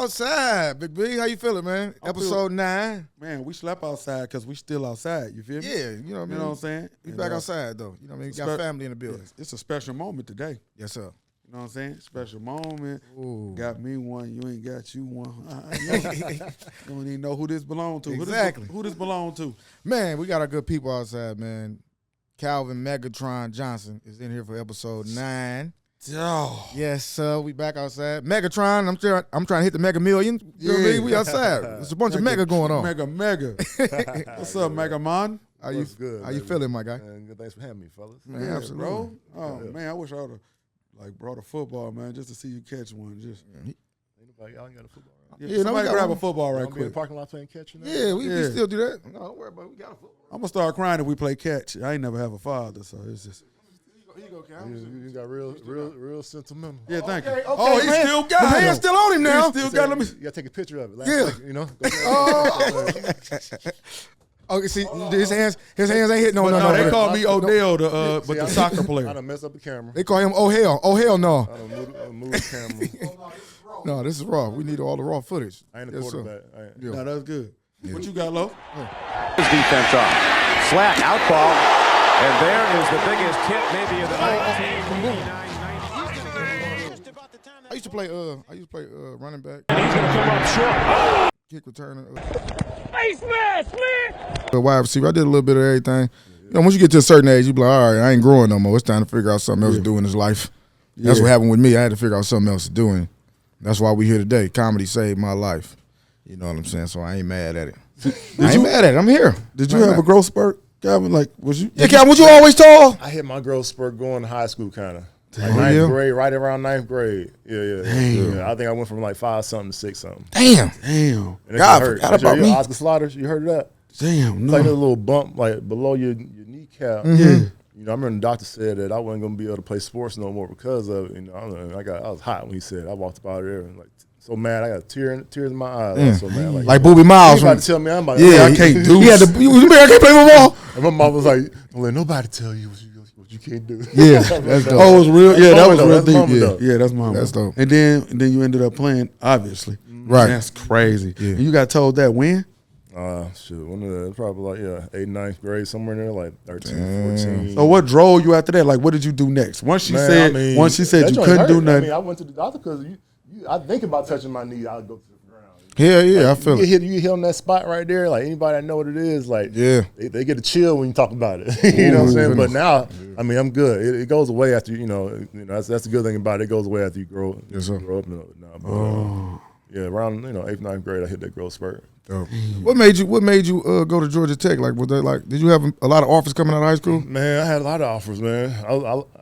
outside, Big B. How you feeling, man? Episode 9. Man, we slept outside because we still outside. You feel me? Yeah, you know what I mean? You know what I'm saying? We back outside, though. You know what I mean? We got family in the building. It's a special moment today. Yes, sir. You know what I'm saying? Special moment. Ooh. Got me one. You ain't got you one. You don't even know who this belong to. Exactly. Who this belong to? Man, we got our good people outside, man. Calvin Megatron Johnson is in here for episode 9. Oh. Yes, sir. We back outside. Megatron, I'm trying to hit the Mega Millions. You know what I mean? We outside. There's a bunch of mega going on. Mega. What's up, Mega Man? How you feeling, my guy? Man, good. Thanks for having me, fellas. Man, Yeah, absolutely. bro. Oh, man, I wish I would have brought a football, man, just to see you catch one. Just Y'all ain't got a football, right? Yeah, no, somebody we got grab one. a football right Y'all be in quick. the parking lot playing catch now? Yeah, we Yeah. still do that. No, don't worry about it. We got a football. I'm gonna start crying if we play catch. I ain't never have a father, so it's just. Here you go, Calvin. You got real sentimental. Yeah, thank you. Okay, Oh, he man. still The got it. hand's still on him now. He still got. Let me. You got to take a picture of it. Yeah. You know? Okay, see, his hands ain't hitting no. They No. call me Odell, but See, the I soccer I player. done messed up the camera. They call him Oh hell no. I done moved the camera. No, this is raw. We need all the raw footage. I ain't a Yes, sir. quarterback. Yeah. No, that's good. What you got, Lo? His defense off. Flat out ball. And there is the biggest hit maybe of the 1989. I used to play running back. And he's going to come up short. Kick returner. Face mask, man! Wide receiver. I did a little bit of everything. You know, once you get to a certain age, you be like, all right, I ain't growing no more. It's time to figure out something else to do in his life. That's what happened with me. I had to figure out something else to do, and that's why we here today. Comedy saved my life. You know what I'm saying? So I ain't mad at it. I ain't mad at it. I'm here. Did you have a growth spurt, Calvin? Like, was you? Yeah, Calvin, was you always tall? I hit my growth spurt going to high school, kind of. Like Oh, ninth yeah? grade, right around 9th grade. Yeah. Damn. Yeah, I think I went from like 5-something to 6-something. Damn. Damn. And it God, hurt. forgot about me. Oscar Slaughter, you heard of that? Damn. It's like a No. little bump like below your kneecap. Mm-hmm. Yeah. You know, I remember the doctor said that I wasn't gonna be able to play sports no more because of it. You know, I was hot when he said it. I walked up out of there and like so mad. I got tears in my eyes. I was so mad. Like Booby Miles. He about to tell me I'm about Yeah, I can't do. He had to. You mean I can't play football? And my mom was like, "Don't let nobody tell you what you can't do." Yeah, that's dope. Oh, it was real. Yeah, that was real That's deep. mama, Yeah, though. yeah, that's mama. That's dope. And then you ended up playing, obviously. Right. That's crazy. Yeah. And you got told that when? One of the probably like 8th, 9th grade, somewhere in there, like 13, 14. So what drove you after that? Like, what did you do next? Once she Man, said, I mean, once she said that you joint couldn't hurt. do nothing. I went to the doctor because I think about touching my knee, I'll go to the ground. Yeah, I feel You it. hit on that spot right there. Like anybody that know what it is, like Yeah. they get a chill when you talk about it. You know what I'm saying? goodness. But now, I mean, I'm good. It goes away after you know. That's the good thing about it. It goes away after you grow. Yes, sir. Grow up. Yeah, around 8th, 9th grade, I hit that growth spurt. What made you go to Georgia Tech? Like, was they like? Did you have a lot of offers coming out of high school? Man, I had a lot of offers, man.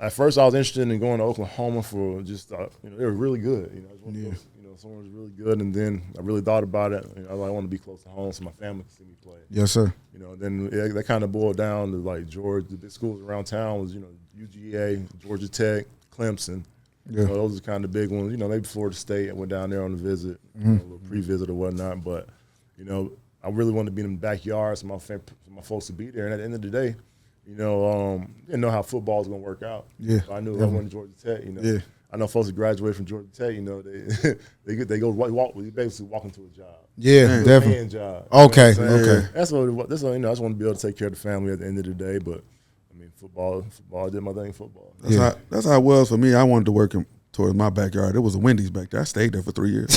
At first, I was interested in going to Oklahoma for just, they were really good. You know, I just wanted to go, someone was really good, and then I really thought about it. I want to be close to home so my family can see me play. Yes, sir. Then that kind of boiled down to like Georgia. The big schools around town was, UGA, Georgia Tech, Clemson. Yeah. Those are kind of big ones. Maybe Florida State. I went down there on a visit, a little pre-visit or whatnot. But, I really wanted to be in the backyard so my folks to be there. And at the end of the day, didn't know how football was going to work out. Yeah. So I knew I went to Georgia Tech. Yeah. I know folks that graduate from Georgia Tech. They go walk. You basically walk into a job. Yeah, definitely. Paying job. Okay, You know what I'm saying? okay. That's what. I just want to be able to take care of the family at the end of the day. But I mean, football. I did my thing. Football. That's how it was for me. I wanted to work towards my backyard. There was a Wendy's back there. I stayed there for 3 years.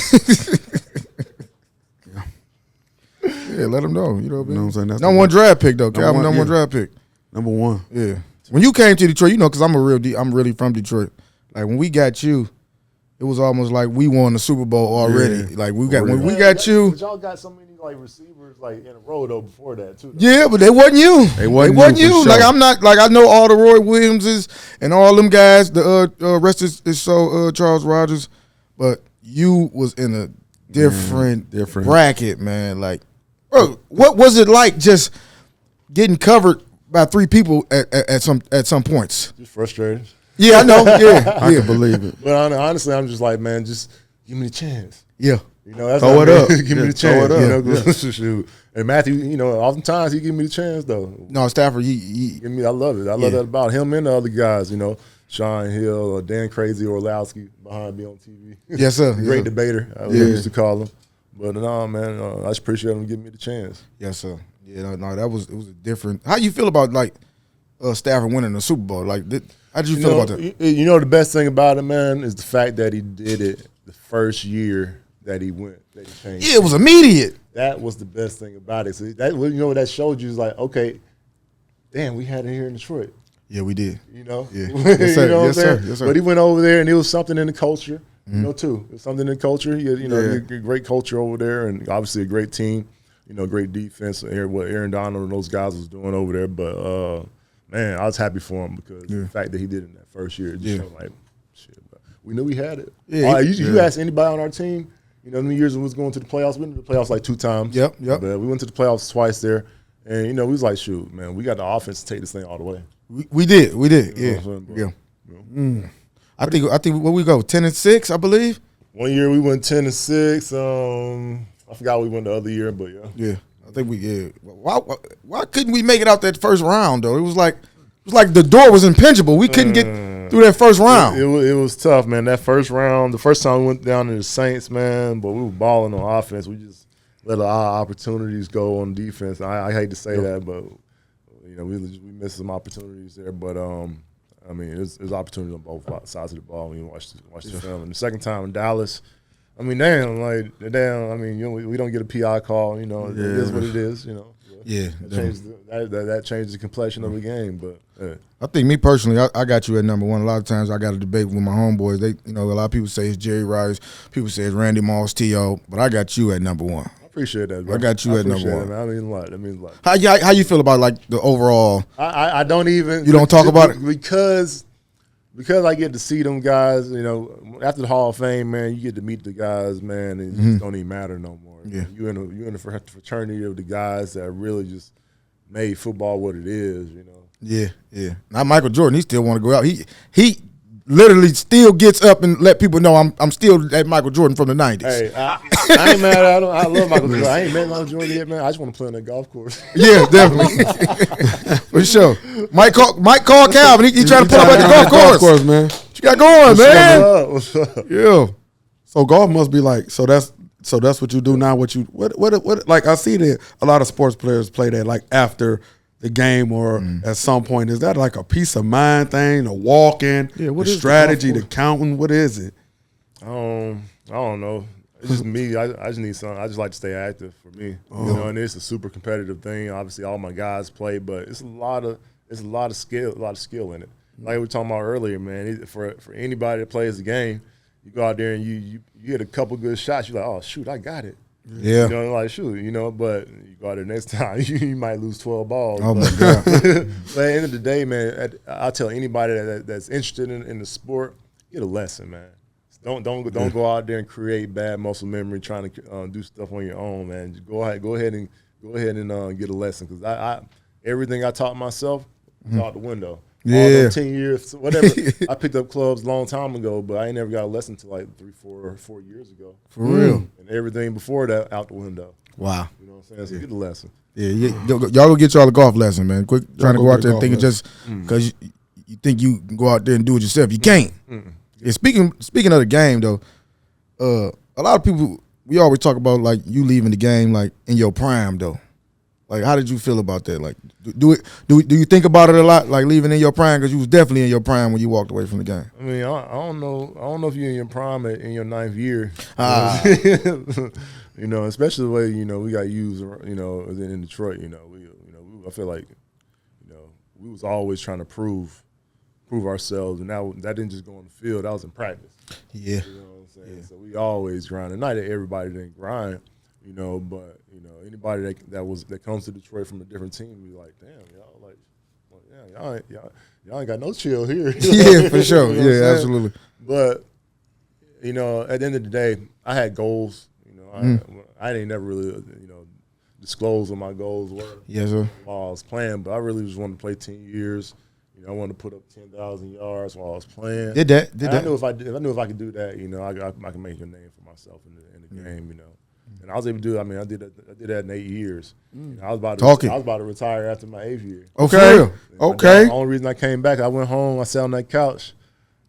Yeah, let them know. You know what I'm saying? That's Number one draft pick though, Calvin. Number one draft pick. Number one. Yeah. When you came to Detroit, because I'm really from Detroit. Like when we got you, it was almost like we won the Super Bowl already. Yeah. Like when we got you. But y'all got so many like receivers like in a row though before that too. Yeah, but they wasn't you. They wasn't you, for Like sure. I'm not like I know all the Roy Williamses and all them guys. The rest is so Charles Rogers, but you was in a different bracket, man. Like, bro, what was it like just getting covered by 3 people at some points? Just frustrated. Yeah, I know. Yeah, I can believe it. But honestly, I'm just like, man, just give me the chance. Yeah. That's Throw what it I mean. up. Give me Yeah, the chance. throw it up. Shoot. And Matthew, oftentimes he give me the chance though. No, Stafford, he I love it. I love that about him and the other guys. Sean Hill or Dan Crazy Orlowski behind me on TV. Yes, sir. Great debater, we used to call him. But no, man, I just appreciate him giving me the chance. Yes, sir. Yeah, no, it was a different. How you feel about like Stafford winning the Super Bowl? Like, how did you feel about that? You know, the best thing about it, man, is the fact that he did it the first year that he went, that he changed. Yeah, it was immediate. That was the best thing about it. So that, you know, what that showed you is like, okay, damn, we had it here in Detroit. Yeah, we did. You know, yeah, yes, sir. You know yes, sir. Yes, sir. But he went over there, and it was something in the culture. You know, too. It was something in the culture. You know, a great culture over there, and obviously a great team. You know, great defense. What Aaron Donald and those guys was doing over there. But man, I was happy for him because the fact that he did it in that first year, it just showed like, shit. But we knew we had it. Yeah, you ask anybody on our team. You know, in the years we was going to the playoffs, we went to the playoffs like 2 times. Yep. But we went to the playoffs twice there, and you know, we was like, shoot, man, we got the offense to take this thing all the way. We did. You know I think where we go 10-6, I believe. One year we went 10-6. I forgot we went the other year, but yeah. I think we Why couldn't we make it out that first round though? It was like the door was impenetrable. We couldn't get through that first round. It was tough, man. That first round, the first time we went down to the Saints, man, but we were balling on offense. We just let our opportunities go on defense. I hate to say that, but you know, we missed some opportunities there. But I mean, there's opportunities on both sides of the ball when you watch the film. And the second time in Dallas, I mean, I mean, you know, we don't get a PI call. You know, it is what it is. You know. Yeah, that changed the complexion of the game. But I think me personally, I got you at number one. A lot of times I got a debate with my homeboys. They, you know, a lot of people say it's Jerry Rice, people say it's Randy Moss, T.O., but I got you at number one. I appreciate that, bro. I got you at number one. That means a lot. That means a lot. How you feel about like the overall? I don't even. You don't talk about it because I get to see them guys. You know, after the Hall of Fame, man, you get to meet the guys, man, and it just don't even matter no more. Yeah, you in the fraternity of the guys that really just made football what it is. You know. Yeah. Not Michael Jordan. He still want to go out. He literally still gets up and let people know I'm still at Michael Jordan from the 90s. Hey, I ain't mad at him. I love Michael Jordan. I ain't mad at Michael Jordan yet, man. I just want to play on that golf course. Yeah, definitely. For sure. Mike called Calvin. He trying to pull up at the golf course, man. What you got going, man? What's up? Yeah. So golf must be like, so that's what you do now. What like I see that a lot of sports players play that like after the game or at some point. Is that like a peace of mind thing, the walking, the strategy, the counting? What is it? I don't know. It's just me. I just need something. I just like to stay active for me. You know, and it's a super competitive thing. Obviously, all my guys play, but it's a lot of skill in it. Like we were talking about earlier, man. For anybody that plays the game, you go out there and you hit a couple good shots. You're like, oh shoot, I got it. Yeah. You know, like shoot, you know, but you go out there next time, you might lose 12 balls. Oh my God. But at the end of the day, man, I'll tell anybody that's interested in the sport, get a lesson, man. Don't go out there and create bad muscle memory trying to do stuff on your own, man. Just go ahead and get a lesson, because I everything I taught myself was out the window. Yeah. All those 10 years, whatever. I picked up clubs a long time ago, but I ain't never got a lesson until like 4 years ago. For real. And everything before that out the window. Wow. You know what I'm saying? So get a lesson. Yeah. Y'all go get y'all a golf lesson, man. Quit trying to go out there and thinking just because you think you can go out there and do it yourself. You can't. Yeah, speaking of the game though, a lot of people, we always talk about like you leaving the game like in your prime though. Like, how did you feel about that? Like, do you think about it a lot, like leaving in your prime? Because you was definitely in your prime when you walked away from the game. I mean, I don't know if you're in your prime in your 9th year. You know, especially the way, you know, we got used, you know, in Detroit. You know, I feel like, you know, we was always trying to prove ourselves, and that didn't just go on the field. That was in practice. Yeah. You know what I'm saying? Yeah. So we always grinded. Not that everybody didn't grind, you know, but you know, anybody that comes to Detroit from a different team, be like, damn, y'all ain't got no chill here. Yeah, for sure. You know yeah, absolutely. But you know, at the end of the day, I had goals. You know, I didn't never really, you know, disclose what my goals were. Yes, sir. While I was playing, but I really just wanted to play 10 years. You know, I wanted to put up 10,000 yards while I was playing. Did that? I knew if I could do that, you know, I can make a name for myself in the game. You know. And I was able to do it. I mean, I did that in 8 years. You know, I was about to retire after my 8th year. Okay. Okay. The only reason I came back, I went home, I sat on that couch,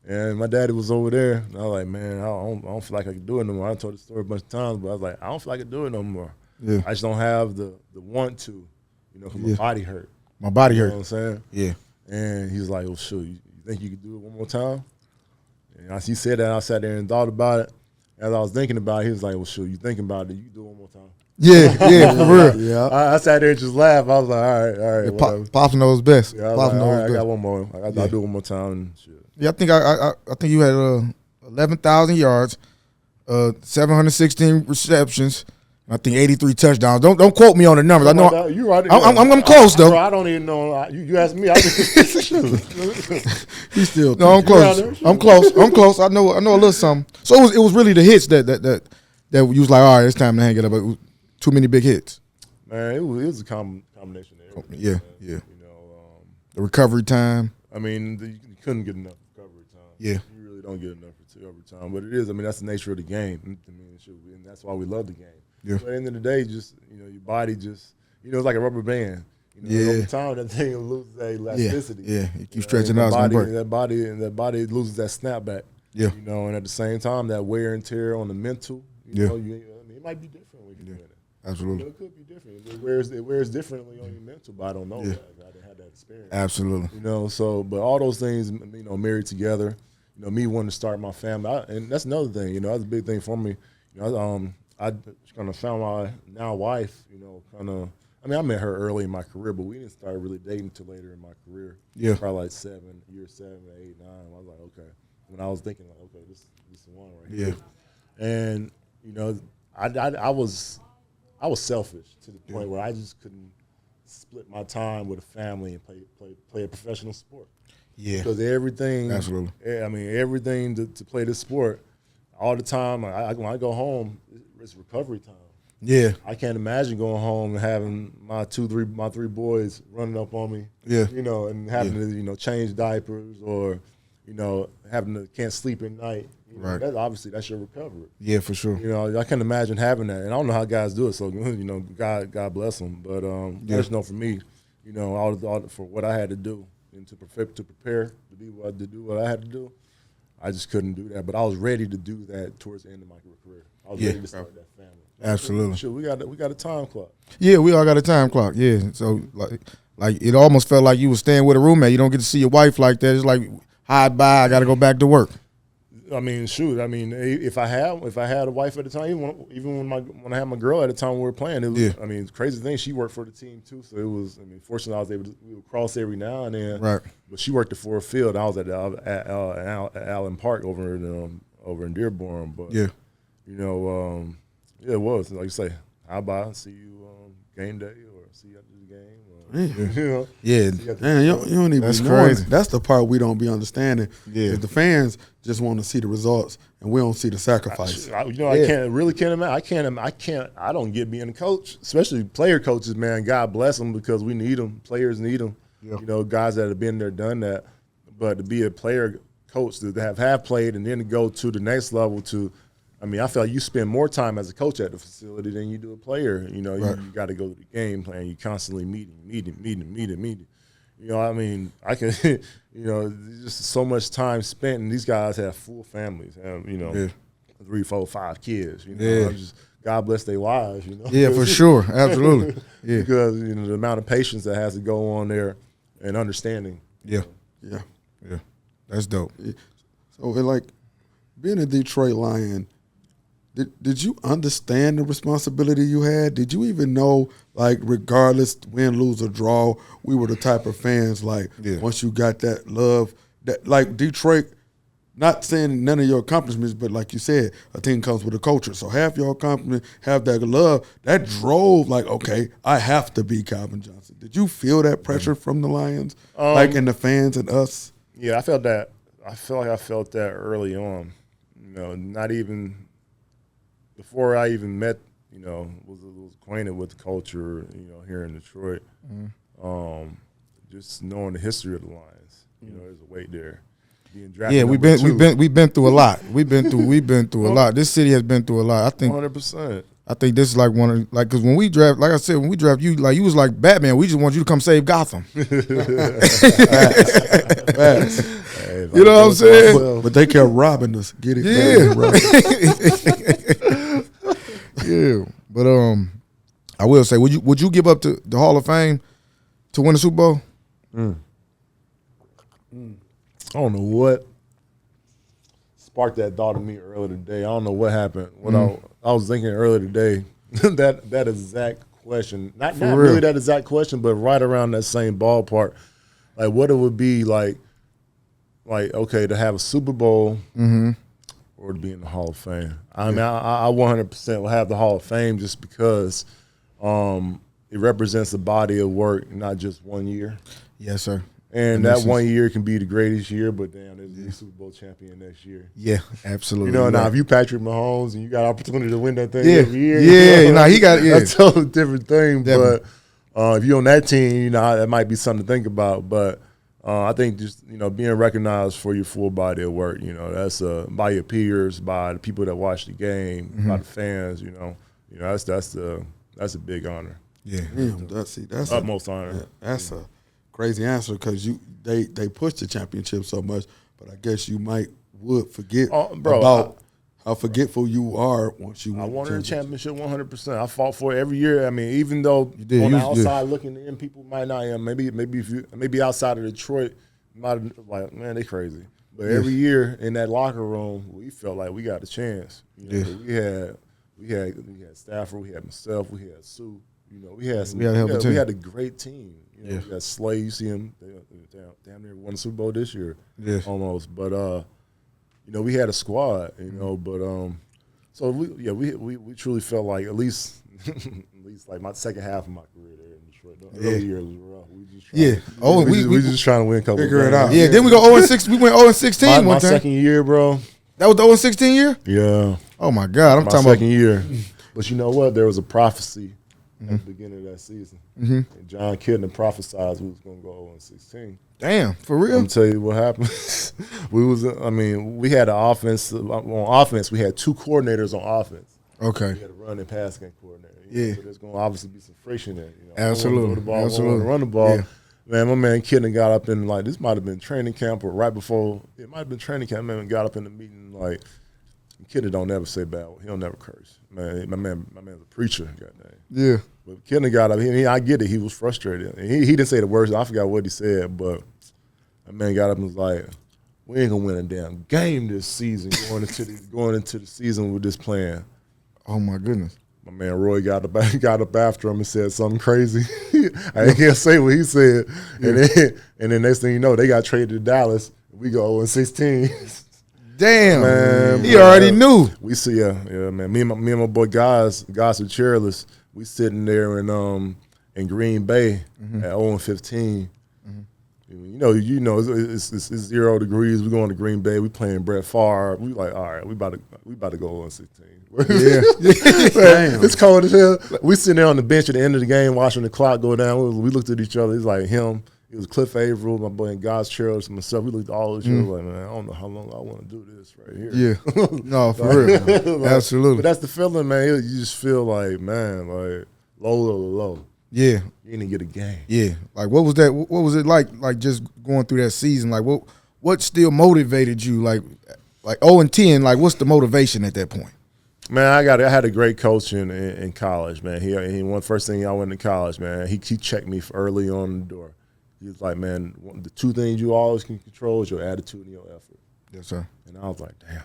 And my daddy was over there, and I was like, man, I don't feel like I can do it no more. I told the story a bunch of times, but I was like, I don't feel like I can do it no more. Yeah. I just don't have the want to, because my body hurt. My body hurt. You know what I'm saying? Yeah. And he was like, well, shoot, you think you could do it one more time? And as he said that, I sat there and thought about it. As I was thinking about it, he was like, well, shoot, you thinking about it, you can do it one more time. Yeah, for real. Yeah. I sat there and just laughed. I was like, all right, whatever. Pops knows best. Yeah, I was Pops like, knows all right, I best. got one more. I'll do it one more time and shit. Yeah, I think I think you had 11,000 yards, 716 receptions, and I think 83 touchdowns. Don't quote me on the numbers. I know You right. I'm close though. Bro, I don't even know. You asked me. He's still. No, I'm close. I'm close. I know a little something. So it was really the hits that you was like, all right, it's time to hang it up. It was too many big hits. Man, it was a combination of everything. Yeah, man. yeah. The The recovery time. I mean, you couldn't get enough recovery time. Yeah. You really don't get enough recovery time, but it is. I mean, that's the nature of the game. I mean, and that's why we love the game. Yeah. But at the end of the day, just your body just it's like a rubber band. Over time, that thing loses that elasticity. Yeah, you keep stretching out, it's gonna break. That body loses that snapback. Yeah. And at the same time, that wear and tear on the mental. It might be different when you're doing it. Absolutely. It could be different. It wears differently on your mental, but I don't know that. I didn't have that experience. Absolutely. But all those things, married together, me wanting to start my family, and that's another thing, that's a big thing for me. I kind of found my now wife, I met her early in my career, but we didn't start really dating until later in my career. Yeah. Probably like year 7, 8, 9. I was like, okay. When I was thinking, like, okay, this is the one right here. And, I was selfish to the point where I just couldn't split my time with a family and play a professional sport. Yeah. Because everything, Absolutely. Everything to play this sport, all the time, when I go home, it's recovery time. Yeah. I can't imagine going home and having my three boys running up on me. Yeah. And having to change diapers or can't sleep at night. Right. That's your recovery. Yeah, for sure. I can't imagine having that, and I don't know how guys do it. So God bless them. But I just know for me, all for what I had to do and to prepare to do what I had to do, I just couldn't do that. But I was ready to do that towards the end of my career. I was ready to start that family. Absolutely. Sure, we got a time clock. Yeah, we all got a time clock. Yeah, so like it almost felt like you were staying with a roommate. You don't get to see your wife like that. It's like, hi, bye. I got to go back to work. I mean, shoot. I mean, if I had a wife at the time, even when I had my girl at the time we were playing, it was. I mean, crazy thing. She worked for the team too, so it was. I mean, fortunately, I was able to we would cross every now and then. Right. But she worked at Ford Field. I was at Allen Park over in Dearborn. But it was like you say. How about see you game day or see you after the game? Or, Yeah. Man, you don't even That's be knowing. crazy. That's the part we don't be understanding. Yeah. Is the fans just want to see the results, and we don't see the sacrifice. I can't imagine. I don't get being a coach, especially player coaches, man. God bless them because we need them. Players need them. Yeah. Guys that have been there, done that. But to be a player coach, to have played and then to go to the next level I feel like you spend more time as a coach at the facility than you do a player. Right. You got to go to the game plan. You constantly meeting. I can, just so much time spent, and these guys have full families. Have, 3, 4, 5 kids. God bless their lives. Yeah, for sure, absolutely. Yeah, because the amount of patience that has to go on there and understanding. Yeah, that's dope. So, like being a Detroit Lion. Did you understand the responsibility you had? Did you even know, like, regardless, win, lose, or draw, we were the type of fans, like, once you got that love, that like Detroit, not saying none of your accomplishments, but like you said, a team comes with a culture. So half your accomplishment, have that love, that drove, like, okay, I have to be Calvin Johnson. Did you feel that pressure from the Lions, like, in the fans and us? Yeah, I felt that. I feel like I felt that early on. Not even before I even met, was acquainted with the culture, here in Detroit. Mm-hmm. Just knowing the history of the Lions, there's a weight there. Being drafted. Yeah, we've been through a lot. We've been through a lot. This city has been through a lot. I think 100%. I think this is like one of because when we draft, like I said, when we draft you, like you was like Batman. We just want you to come save Gotham. Facts. Hey, You know what I'm saying? But they kept robbing us. Get it? Yeah. Yeah, but I will say, would you give up to the Hall of Fame to win the Super Bowl? I don't know what sparked that thought in me earlier today. I don't know what happened. What I was thinking earlier today, that exact question, not really that exact question, but right around that same ballpark, like what it would be like okay, to have a Super Bowl or to be in the Hall of Fame. I mean, I 100% will have the Hall of Fame just because it represents a body of work, not just 1 year. Yes, sir. And that 1 year can be the greatest year, but damn, there's a Super Bowl champion next year. Yeah, absolutely. You know, now if you Patrick Mahomes and you got opportunity to win that thing every year, he got that's a totally different thing. Definitely. But if you're on that team, you know, that might be something to think about. But I think just being recognized for your full body of work, that's by your peers, by the people that watch the game, by the fans. That's a big honor. Yeah, that's utmost honor. That's a crazy answer because they push the championship so much, but I guess you would forget about how forgetful you are once you win. I wanted a championship 100%. I fought for it every year. I mean, even though on the outside looking in, people might not. Maybe outside of Detroit, might like, man, they crazy. But every year in that locker room, we felt like we got a chance. We had Stafford, we had myself, we had Sue. We had a great team. We got Slay. You see him, damn near won the Super Bowl this year, almost. But we had a squad. But so we truly felt like at least like my second half of my career there in Detroit. The early years was rough. We just trying to win a couple. Figure it out. Yeah. Then we go 0-6. We went 0-16 one time. My second year, bro. That was the 0-16 year. Yeah. Oh my God, I'm talking about second year. But you know what? There was a prophecy at the beginning of that season. And John Kitna prophesied we was going to go 0-16. Damn, for real? I'm tell you what happened. We had an offense. On offense, we had two coordinators on offense. Okay. We had a run and pass game coordinator. So there's going to obviously be some friction there. Absolutely. Run the ball. Yeah. Man, my man Kitna got up in this might have been training camp or right before. It might have been training camp. Man got up in the meeting like, Kitna don't never say bad. He don't never curse. Man, my man's a preacher. Goddamn. Yeah. But Kitna got up. I get it. He was frustrated. And he didn't say the words. I forgot what he said. But my man got up and was like, "We ain't gonna win a damn game this season. Going into the season with this plan." Oh my goodness. My man Roy got up after him and said something crazy. I can't say what he said. And then next thing you know, they got traded to Dallas. We go 0-16. Damn, man, he already knew. We see, man. Me and my boy guys with Cheerless, we sitting there in Green Bay at 0-15. It's 0 degrees. We going to Green Bay. We playing Brett Favre. We like, all right, we about to go 0-16. Yeah, it's cold as hell. We sitting there on the bench at the end of the game, watching the clock go down. We looked at each other. It's like him. It was Cliff Averill, my boy, and God's Cheerless, and myself. We looked at all of each other like, man, I don't know how long I want to do this right here. Yeah. No, for real. Absolutely. But that's the feeling, man. You just feel like, man, like low. Yeah. You didn't get a game. Yeah. Like, what was that? What was it like just going through that season? Like, what still motivated you? Like 0-10, like, what's the motivation at that point? Man, I had a great coach in college, man. He one first thing I went to college, man. He checked me early on the door. He was like, man, the two things you always can control is your attitude and your effort. Yes, sir. And I was like, damn.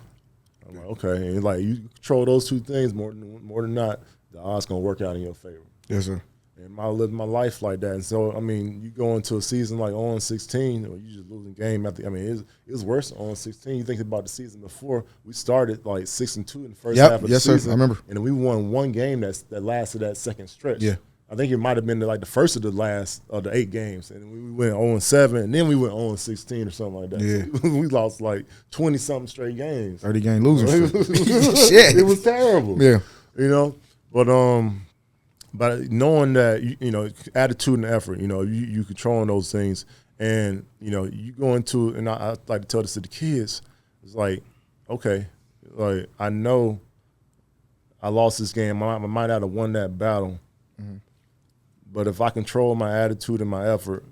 I'm like, okay. And he's like, you control those two things more than not, the odds gonna work out in your favor. Yes, sir. And I lived my life like that. And so, I mean, you go into a season like 0-16, or you just losing game after. I mean, it was worse than 0-16. You think about the season before, we started like 6-2 in the first half of the season. Yes, sir. I remember. And then we won one game that lasted that second stretch. Yeah. I think it might have been like the first of the last of the 8 games, and we went 0-7, and then we went 0-16 or something like that. Yeah. So we lost like 20-something straight games. 30 game losing streak. Shit, it was terrible. Yeah, but knowing that attitude and effort, you controlling those things, and you go into, and I like to tell this to the kids, it's like, okay, like I know I lost this game. I might not have won that battle. But if I control my attitude and my effort,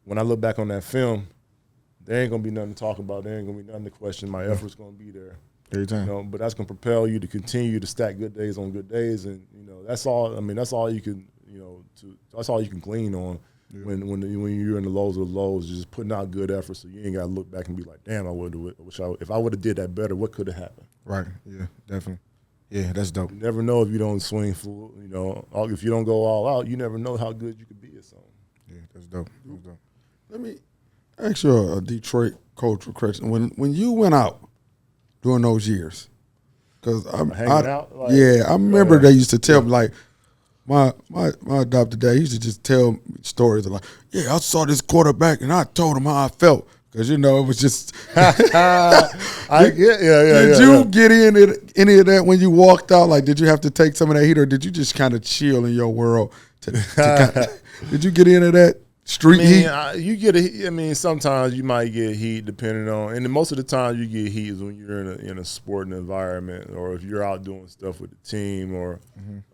when I look back on that film, there ain't going to be nothing to talk about. There ain't going to be nothing to question. My effort's going to be there. Every time. You know, but that's going to propel you to continue to stack good days on good days. And, you know, that's all. I mean, that's all you can, you know, that's all you can glean on when you're in the lows of the lows, just putting out good effort so you ain't got to look back and be like, damn, if I would have did that better, what could have happened? Right. Yeah, definitely. Yeah, that's dope. You never know if you don't swing full, you know, if you don't go all out, you never know how good you could be at something. Yeah, that's dope. That's dope. Let me ask you a Detroit cultural question. When you went out during those years, because I remember they used to tell me, like, my adopted dad used to just tell me stories of like, yeah, I saw this quarterback and I told him how I felt. Because, you know, it was just – Did you get any of that when you walked out? Like, did you have to take some of that heat, or did you just kind of chill in your world? Did you get into that street heat? I mean, sometimes you might get heat depending on – and most of the time you get heat is when you're in a sporting environment, or if you're out doing stuff with the team, or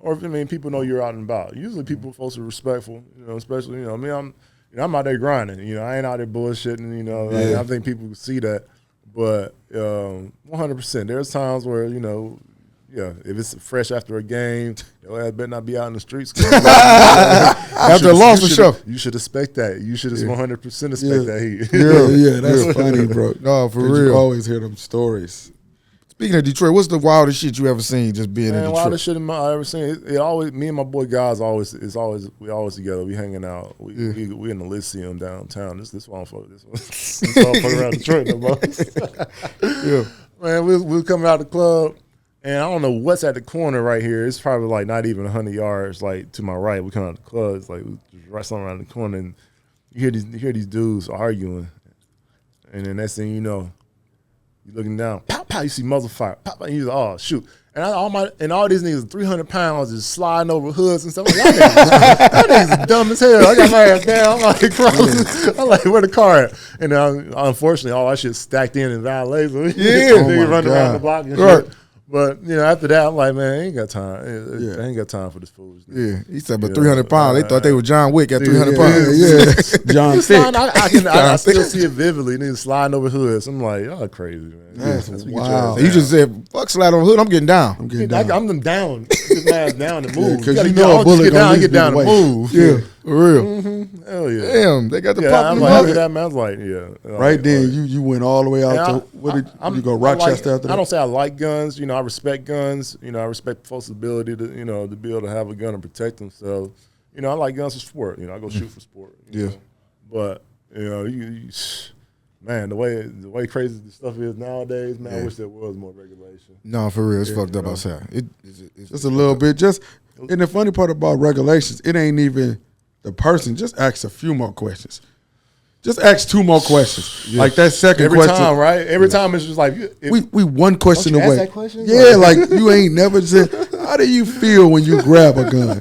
if, I mean, people know you're out and about. Usually folks are respectful, you know, especially, you know, I mean, I'm out there grinding. You know, I ain't out there bullshitting. You know, like, I think people see that. But 100%, there's times where, you know, if it's fresh after a game, your ass better not be out in the streets. After a loss, for sure. You should expect that. You should 100% expect that heat. Yeah, that's funny, bro. No, for real. You always hear them stories. Speaking of Detroit, what's the wildest shit you ever seen just being in Detroit? Wildest shit I ever seen. It always, me and my boy guys we always together. We hanging out. We in the Lyceum downtown. This one fuck around Detroit no more. Man, we coming out the club, and I don't know what's at the corner right here. It's probably like not even 100 yards like to my right. We come out the club. It's like just right somewhere around the corner, and you hear these dudes arguing, and then next thing you know, you looking down, pop, pop, you see muzzle fire, pop, and you like, oh shoot. And all these niggas 300 pounds just sliding over hoods and stuff. Like, y'all niggas dumb as hell. I got my ass down. I'm like, where the car at? And unfortunately, all that shit stacked in valets. So niggas running around the block and shit. But, you know, after that, I'm like, man, I ain't got time. I ain't got time for this foolishness. Yeah, he said, but 300 pounds. They thought they were John Wick at 300 pounds. Yeah. John Thick. I still see it vividly. Niggas sliding over hoods. I'm like, y'all crazy, man. That's wow. You just said, fuck slide on hood. I'm getting down. I'm down. Get my ass down and move. Because you know a bullet get down and move. Yeah, for real. Mm-hmm. Hell yeah. Damn, they got the pop. I'm like, that man, I was like, right then, you went all the way out to, you go Rochester after that? I don't say I like guns. You know, I respect guns. You know, I respect folks' ability to, you know, to be able to have a gun and protect themselves. You know, I like guns for sport. You know, I go shoot for sport. You know? But, you know, man, the way crazy the stuff is nowadays, man, I wish there was more regulation. No, for real, it's fucked up outside. It's just a little bit. And the funny part about regulations, it ain't even the person. Just ask a few more questions. Just ask 2 more questions. Yeah. Like that second question. Every time, right? Every time it's just like we one question don't you away. Ask that question? Yeah, like you ain't never said. How do you feel when you grab a gun?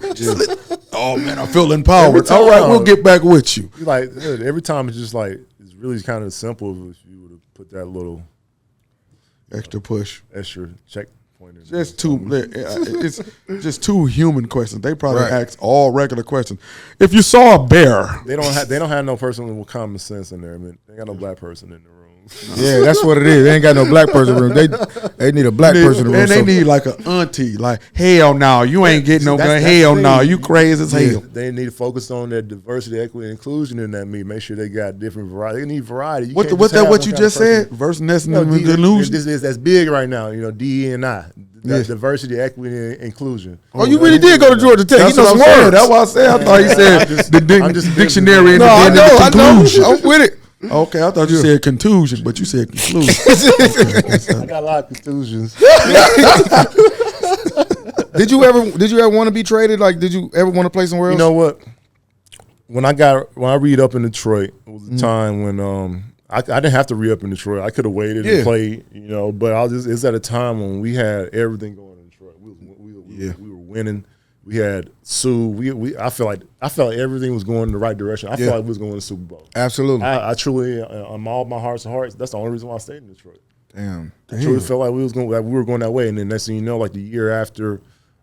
Oh man, I feel empowered. All right, we'll get back with you. Like every time, it's just like it's really kind of simple if you would have put that little extra push, extra checkpoint. Just it's just 2 human questions. They probably ask all regular questions. If you saw a bear, they don't have no person with common sense in there. I mean, they got no black person in the room. Yeah, that's what it is. They ain't got no black person in the room. They need a black person in the room. And they need like an auntie. Like, hell no, you ain't getting no gun. Hell no, you crazy as hell. They need to focus on their diversity, equity, and inclusion in that meet. Make sure they got different variety. They need variety. What you just said? Versus and inclusion. That's big right now. You know, DE&I. Diversity, equity, and inclusion. Oh, you really did go to Georgia Tech. That's what I'm saying. That's what I said. I thought he said the dictionary. No, I know. I'm with it. Okay, I thought you said contusion, but you said conclusion. I got a lot of contusions. Did you ever want to be traded? Like, did you ever want to play somewhere else? You know what? When I read up in Detroit, it was a time when I didn't have to re-up in Detroit. I could have waited and played, you know. But it's at a time when we had everything going in Detroit. We were winning. We had Sue. I felt like everything was going in the right direction. I felt like we was going to the Super Bowl. Absolutely. I truly, on all my hearts and hearts, that's the only reason why I stayed in Detroit. Damn. I truly felt like we were going that way. And then next thing you know, like the year after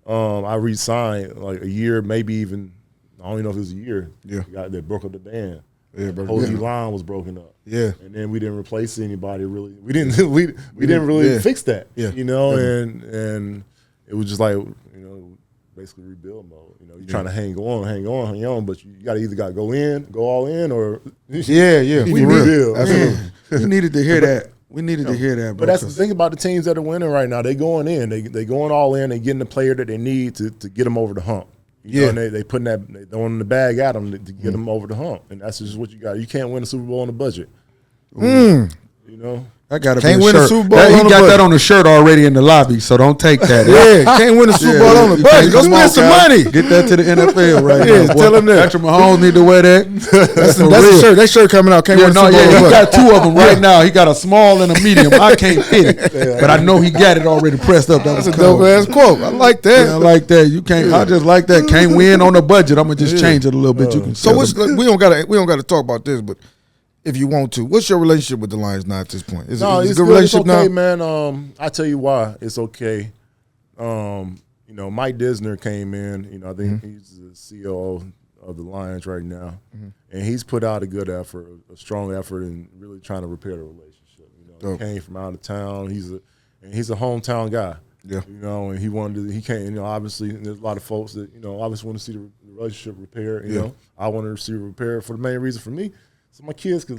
I re-signed, like a year, maybe even, I don't even know if it was a year. Yeah. They broke up the band. Yeah, The whole line was broken up. Yeah. And then we didn't replace anybody really. We didn't really fix that. Yeah. You know, and it was just like, you know, basically rebuild mode. You know, you're trying to hang on, but you gotta go all in, or We rebuild. Absolutely. We needed to hear that. We needed to hear that. But that's the thing about the teams that are winning right now. They going in. They going all in. They getting the player that they need to get them over the hump. You know, and they putting they throwing the bag at them to get them over the hump. And that's just what you got. You can't win a Super Bowl on a budget. You know? I got to Can't be win a Super Bowl He on a got budget. that on the shirt already in the lobby, so don't take that. Can't win a Super Bowl on the budget. Go spend some money. Get that to the NFL right now. Tell them that. Patrick Mahomes need to wear that. That's the shirt. That shirt coming out. Can't win a Super Bowl on the He budget. got two of them right now. He got a small and a medium. I can't fit it, but I know he got it already pressed up. That's a dope ass quote. I like that. Yeah, I like that. You can't. I just like that. Can't win on the budget. I'm gonna just change it a little bit. You can. So we don't gotta talk about this, but if you want to, what's your relationship with the Lions now at this point? Is it a good relationship it's okay, now? man. I tell you why it's okay. You know, Mike Disner came in. You know, I think he's the CEO of the Lions right now, and he's put out a good effort, a strong effort, in really trying to repair the relationship. You know, he came from out of town. He's a hometown guy. Yeah. You know, and he came. You know, obviously, there's a lot of folks that obviously want to see the relationship repaired. You know, I wanted to see it repaired for the main reason for me. So my kids could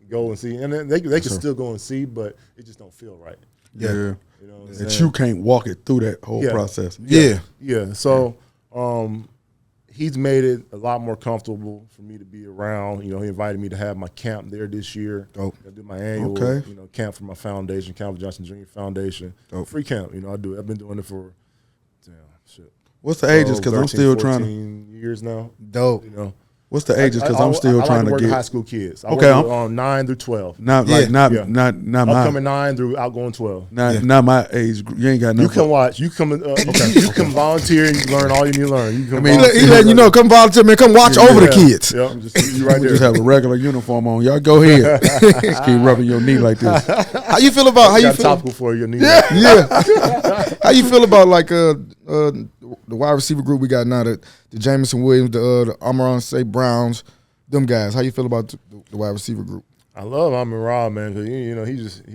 go and see, and then they can still go and see, but it just don't feel right. Yeah. You know what I'm That saying? you can't walk it through that whole process. Yeah. So he's made it a lot more comfortable for me to be around. You know, he invited me to have my camp there this year. Dope. I do my annual camp for my foundation, Calvin Johnson Jr. Foundation. Dope. Free camp. You know, I've been doing it for What's the ages? Because I'm still 14 trying to. years now. Dope. You know. What's the ages? Because I'm still trying to work get with high school kids. I Okay, work with, 9 through 12. not Upcoming my 9 through outgoing 12. not my age. You ain't got You nothing. can watch. You come. You can volunteer. You can learn all you need to learn. You can. He letting you know, come volunteer, man. Come watch over the kids. Yeah, just you right We there. just have a regular uniform on. Y'all go ahead. Just keep rubbing your knee like this. How you feel about Got topical for you. Yeah. How you feel about like the wide receiver group we got now, the Jameson Williams, the Amon St. Browns, them guys? How you feel about the wide receiver group? I love Amon-Ra, man, because he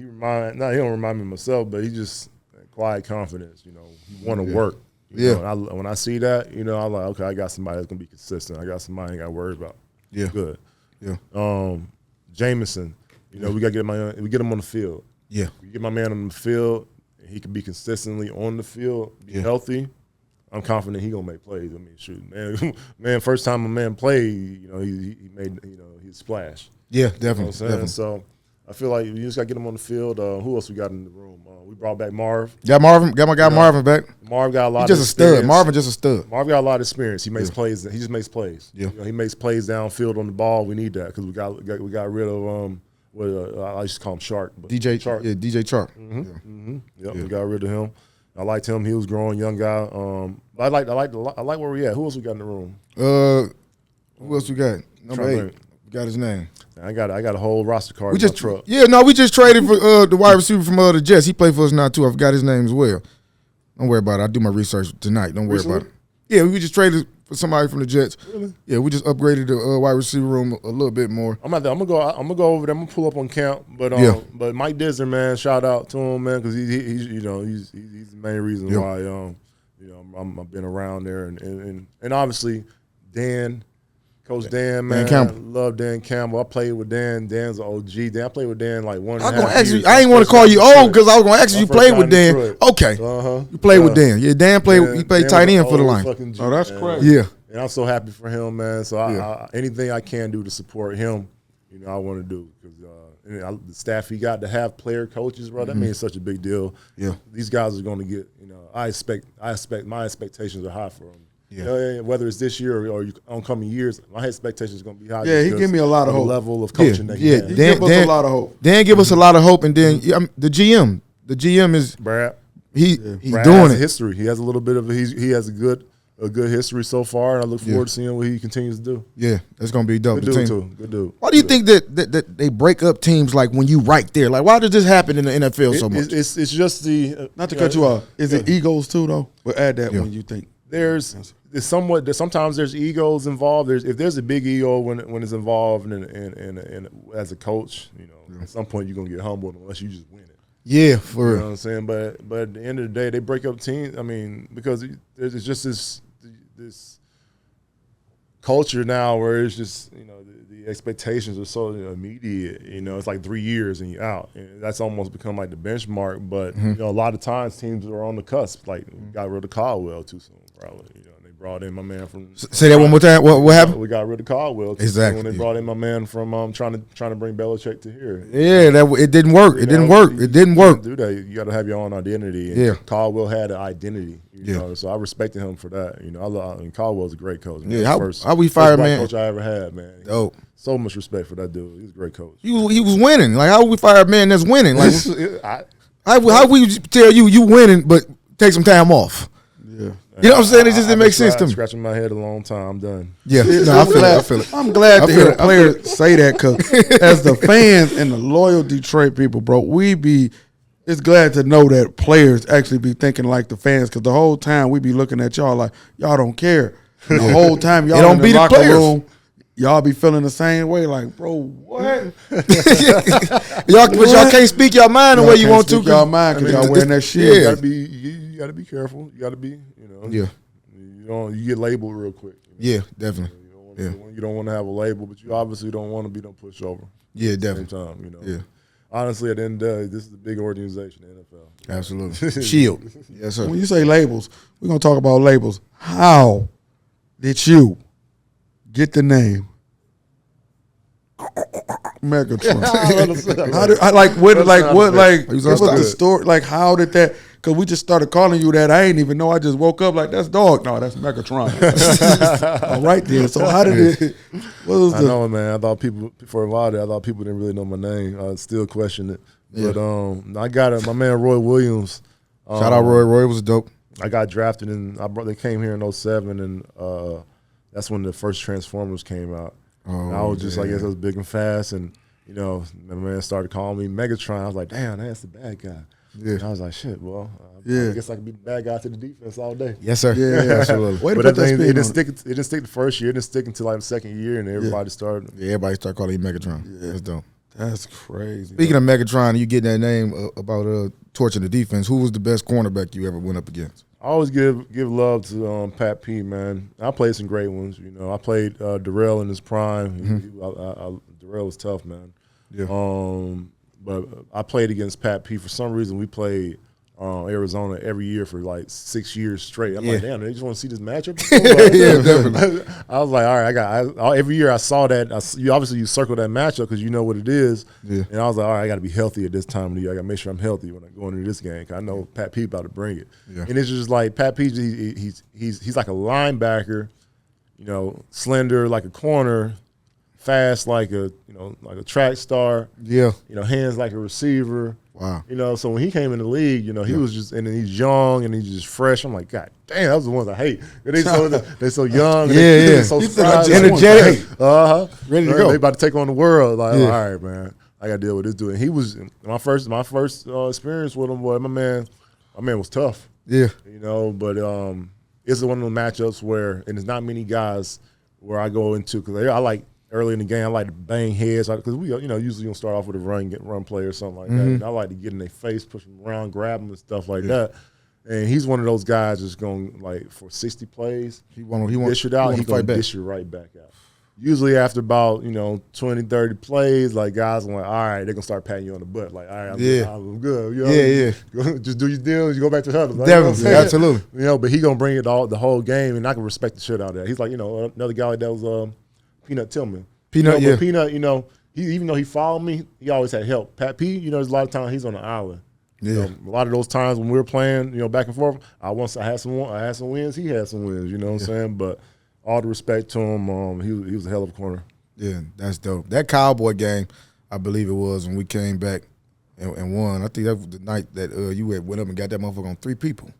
don't remind me of myself, but he just quiet confidence. You know, he want to work. You know, and when I see that, I'm like, okay, I got somebody that's gonna be consistent. I got somebody I ain't got to worry about. Yeah, good. Yeah. Jameson, we got to get him on the field. Yeah, we get my man on the field. He can be consistently on the field, be healthy. I'm confident he gonna make plays. I mean, shoot, man, first time a man played, he made, he splash. Yeah, definitely. Definitely. So I feel like you just got to get him on the field. Who else we got in the room? We brought back Marv. Got my guy Marvin back. Marv got a lot. He's just a stud. Marvin just a stud. Marv got a lot of experience. He makes plays. He just makes plays. Yeah. He makes plays downfield on the ball. We need that because we got rid of I used to call him Shark. But DJ Chark. Yeah, DJ Chark. Yep, we got rid of him. I liked him. He was growing, young guy. But I like where we at. Who else we got in the room? Who else we got? Number 8. We got his name. I got a whole roster card. We just traded for the wide receiver from the Jets. He played for us now too. I forgot his name as well. Don't worry about it. I'll do my research tonight. Don't worry about it. Yeah, we just traded for somebody from the Jets. Really? Yeah, we just upgraded the wide receiver room a little bit more. I'm gonna go over there. I'm gonna pull up on camp. But but Mike Disner, man, shout out to him, man, because he's the main reason why I've been around there and obviously Dan. Coach Dan, man, love Dan Campbell. I played with Dan. Dan's an OG. I played with Dan like 1.5 years. I ain't want to call you old because I was going to ask you played with Dan. Okay, you played with Dan. Yeah, Dan played. He played tight end for the Lions. Oh, that's crazy. Yeah, and I'm so happy for him, man. So anything I can do to support him, I want to do because the staff he got to have player coaches, bro. That means such a big deal. Yeah, these guys are going to get. I expect my expectations are high for them. Yeah. Whether it's this year or oncoming years, my expectations are going to be high. Yeah, he give me a lot of hope. The level of coaching that he has. He give us a lot of hope. Dan give us a lot of hope, and then the GM is Brad. He's Brad doing has it. a history. He has a little bit of he has a good a good history so far, and I look forward to seeing what he continues to do. Yeah, that's gonna be dope. Good dude too. Good dude. Why do you think that they break up teams like when you right there? Like, why does this happen in the NFL so much? It's just the not to cut you off. Is it egos too though? We'll add that when you think sometimes there's egos involved. If there's a big ego when it's involved and as a coach, at some point you're gonna get humbled unless you just win it. Yeah, for real. You know what I'm saying? But at the end of the day, they break up teams. I mean, because there's just this culture now where it's just the expectations are so immediate. It's like 3 years and you're out. And that's almost become like the benchmark. But a lot of times teams are on the cusp. Like we got rid of Caldwell too soon, probably. And they brought in my man from. Say that one more time. What happened? We got rid of Caldwell too exactly soon when they brought in my man from trying to bring Belichick to here. Yeah, it didn't work. It didn't work. It didn't work. Do that. You got to have your own identity. And Caldwell had an identity. So I respected him for that. Caldwell's a great coach. Man. Yeah, how we fired man? Coach I ever had, man. Dope. So much respect for that dude. He's a great coach. He was winning. Like, how we fire a man that's winning? Like, how we tell you winning, but take some time off? Yeah. You know what I'm saying? It just didn't make sense to me. Scratching my head a long time. I'm done. Yeah, no, I feel it. I'm glad to hear players say that because as the fans and the loyal Detroit people, bro, it's glad to know that players actually be thinking like the fans because the whole time we be looking at y'all like y'all don't care. The whole time y'all don't in be the locker players. room, y'all be feeling the same way. Like, bro, what? But y'all can't speak your mind the way you want to. Y'all mind because y'all wearing that shit. You gotta be careful. You gotta be. Yeah. You get labeled real quick. Yeah, definitely. You don't want to have a label, but you obviously don't want to be no pushover. Yeah, definitely. At the same time, Yeah. Honestly, at the end of the day, this is a big organization, the NFL. Absolutely. Shield. Yes, sir. When you say labels, we're gonna talk about labels. How did you get the name Megatron? Give us the story. Like, how did that? Because we just started calling you that. I ain't even know. I just woke up like, that's dog. No, that's Megatron. All right then. So how did it? I know, man. I thought people for a while there, I thought people didn't really know my name. I still question it. Yeah. But I got it. My man Roy Williams. Shout out Roy. Roy was dope. I got drafted they came here in 2007, and that's when the first Transformers came out. And I was just like, yes, I was big and fast, and my man started calling me Megatron. I was like, damn, that's the bad guy. Yeah. And I was like, shit, well, I guess I could be the bad guy to the defense all day. Yes, sir. Yeah, absolutely. But it didn't stick the first year. It didn't stick until like the second year, and everybody started. Yeah, everybody started calling you Megatron. Yeah. That's dope. That's crazy. Speaking of Megatron, you getting that name about torching the defense. Who was the best cornerback you ever went up against? I always give love to Pat P, man. I played some great ones. I played Darrell in his prime. Darrell was tough, man. Yeah. But I played against Pat P. For some reason, we played Arizona every year for like 6 years straight. I'm like, damn, they just want to see this matchup. Yeah, definitely. I was like, all right, every year I saw that. You circle that matchup because you know what it is. Yeah. And I was like, all right, I got to be healthy at this time of the year. I got to make sure I'm healthy when I go into this game. Cause I know Pat P about to bring it. Yeah. And it's just like Pat P. He's like a linebacker, slender like a corner. Fast like a track star. Yeah. Hands like a receiver. Wow. So when he came in the league, he was just, and then he's young and he's just fresh. I'm like, God damn, those are the ones I hate. They're so young. And they're so energetic. Ready to go. They about to take on the world. Like, all right, man, I got to deal with this dude. And he was my first experience with him. Boy, my man was tough. Yeah. But it's one of those matchups where, and there's not many guys where I go into because I like. Early in the game, I like to bang heads because we, usually you'll start off with a run play or something like that. And I like to get in their face, push them around, grab them and stuff like that. And he's one of those guys that's going like for 60 plays. He dish it out. He's going to dish it right back out. Usually after about 20, 30 plays, like guys are like, all right, they're gonna start patting you on the butt. Like, all right, I'm good. Just do your deal. You go back to huddle. Like, definitely, absolutely. But he gonna bring it the whole game, and I can respect the shit out of that. He's like, another guy like that was Peanut Tillman. Peanut, Peanut, he, even though he followed me, he always had help. Pat P, there's a lot of times he's on the island. Yeah. A lot of those times when we were playing, back and forth, I had some wins, he had some wins, what I'm saying? But all the respect to him, he was a hell of a corner. Yeah, that's dope. That Cowboy game, I believe it was, when we came back and won. I think that was the night that you went up and got that motherfucker on 3 people.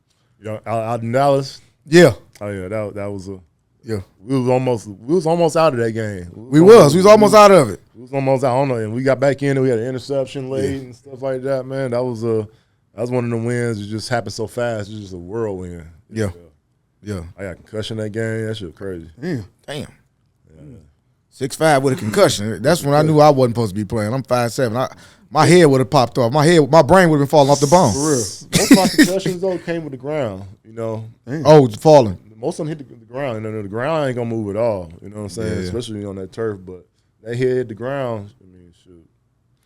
Out in Dallas? Yeah. Oh yeah, that was a. Yeah. We was almost out of that game. We was almost out of it. We was almost out. I don't know. And we got back in and we had an interception late and stuff like that, man. That was one of the wins. It just happened so fast. It was just a whirlwind. Yeah. I got concussion that game. That shit was crazy. Damn. Yeah. 6'5" with a concussion. That's when I knew I wasn't supposed to be playing. I'm 5'7". My head would have popped off. My brain would have been falling off the bone. For real. Most of my concussions though came with the ground. You know. Damn. Oh, it's falling. Most of them hit the ground. The ground ain't gonna move at all. You know what I'm saying? Yeah. Especially on that turf. But that hit the ground. I mean, shoot.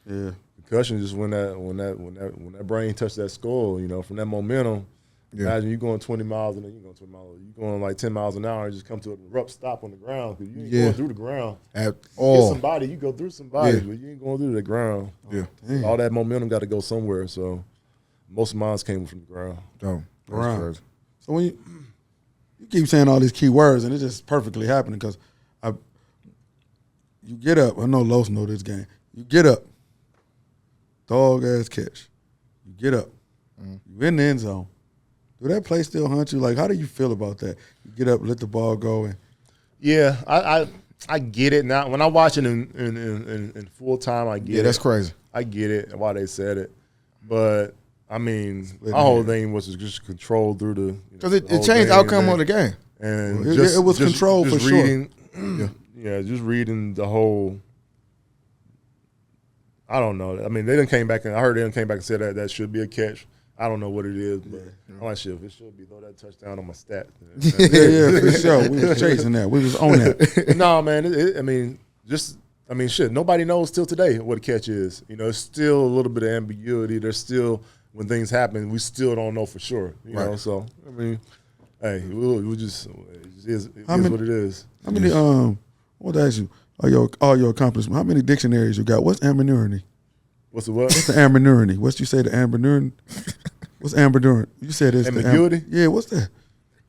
Yeah. Concussion just when that brain touched that skull. You know, from that momentum. Yeah. Imagine you going 20 miles and then you going 20 miles. You going like 10 miles an hour and just come to an abrupt stop on the ground because you ain't going through the ground. At You all. hit somebody, you go through somebody, but you ain't going through the ground. Yeah. All that momentum got to go somewhere. So most of mine came from the ground. Oh, Right. crazy. So when you keep saying all these key words, and it's just perfectly happening because you get up. I know Los know this game. You get up, dog ass catch. You get up. You in the end zone. Do that play still haunt you? Like, how do you feel about that? You get up, let the ball go, and Yeah, I get it now. When I watch it in full time, I get it. Yeah, that's crazy. I get it why they said it, but I mean, my whole thing was just controlled through the Because it changed the outcome of the game. and it was controlled for reading, sure. Yeah, just reading the whole. I don't know. I mean, they done came back and I heard they done came back and said that should be a catch. I don't know what it is, but I'm like, shit, if it should be, throw that touchdown on my stat. Yeah, for sure. We was chasing that. We was on that. No, man. Shit. Nobody knows till today what a catch is. You know, it's still a little bit of ambiguity. There's still, when things happen, we still don't know for sure. You know, so I mean, hey, we just it is what it is. How many? I want to ask you, all your accomplishments. How many dictionaries you got? What's ambiguity? What's the what? What's the ambiguity? What you say? The ambiguity? What's ambiguity? You said it's Ambiguity? Yeah. What's that?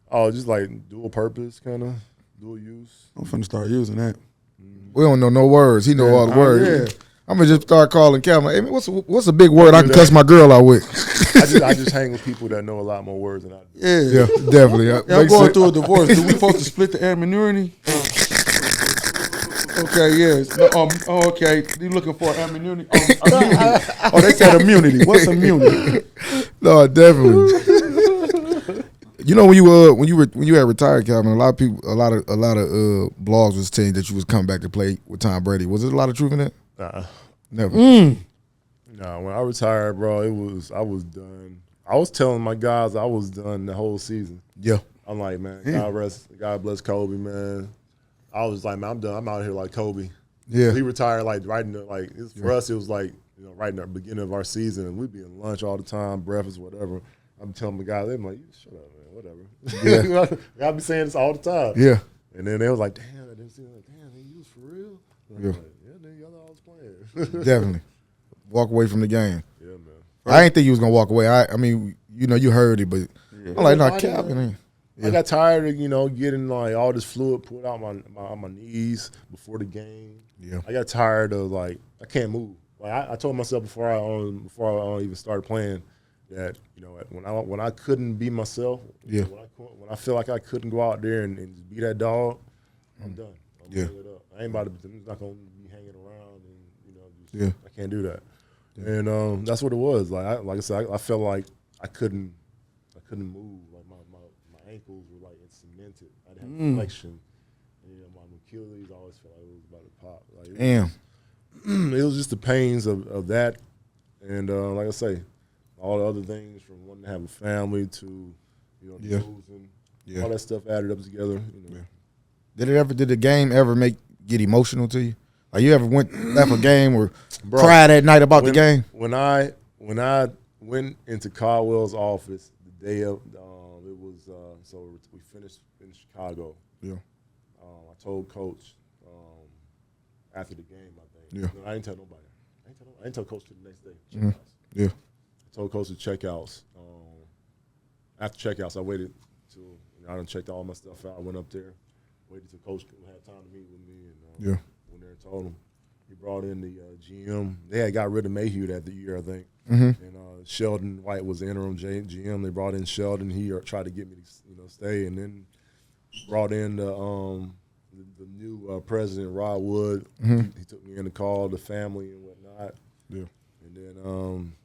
Oh, just like dual purpose, kind of dual use. I'm finna start using that. We don't know no words. He know all the words. Yeah. I'm gonna just start calling Calvin. Hey, man, what's a big word I can cuss my girl out with? I just hang with people that know a lot more words than I do. Yeah. Yeah, definitely. Yeah, I'm going through a divorce. Do we supposed to split the ambiguity? Okay, yes. No, okay. You looking for immunity? Immunity. Oh, they said immunity. What's immunity? No, definitely. You know when you had retired, Calvin, a lot of blogs was saying that you was coming back to play with Tom Brady. Was there a lot of truth in that? Never. No, when I retired, bro, I was done. I was telling my guys I was done the whole season. Yeah. I'm like, man, God bless Kobe, man. I was like, man, I'm done. I'm out here like Kobe. Yeah. He retired like right in the, for us, it was like, you know, right in the beginning of our season, and we'd be in lunch all the time, breakfast, whatever. I'm telling the guys, they're like, shut up, man, whatever. Yeah. I'll be saying this all the time. Yeah. And then they was like, damn, I didn't see it. Like, damn, he was for real? Yeah. Like, yeah, nigga, y'all thought I was playing. Definitely. Walk away from the game. Yeah, man. I ain't think you was gonna walk away. I mean, you know, you heard it, but I'm like, no, Calvin. I got tired of, you know, getting like all this fluid pulled out my knees before the game. Yeah. I got tired of like I can't move. Like I told myself before I even started playing that, you know, when I couldn't be myself, yeah. When I feel like I couldn't go out there and just be that dog, I'm done. I'm yeah. it up. I ain't about to. I'm not gonna be hanging around and, you know, just, yeah. I can't do that. Yeah. And that's what it was. Like I said, I felt like I couldn't move. Like my ankles were like cemented. I didn't have flexion. And, you know, my Achilles always felt like it was about to pop. Like, Damn. It was just the pains of that, and like I say, all the other things from wanting to have a family to, you know, losing, all that stuff added up together. You know. Did the game ever get emotional to you? Like you ever left a game or cried at night about the game? When I went into Caldwell's office the day of it was so we finished in Chicago. Yeah. I told Coach after the game, I think. Yeah. No, I didn't tell nobody. I didn't tell Coach till the next day. Mm-hmm. Yeah. I told Coach to checkouts. After checkouts, I waited till I done checked all my stuff out. I went up there, waited till Coach had time to meet with me, and went there and told him. He brought in the GM. They had got rid of Mayhew that year, I think. Mm-hmm. And Sheldon White was the interim GM. They brought in Sheldon. He tried to get me to, you know, stay. And then brought in the new president, Rod Wood. He took me in to call the family and whatnot. Yeah. And then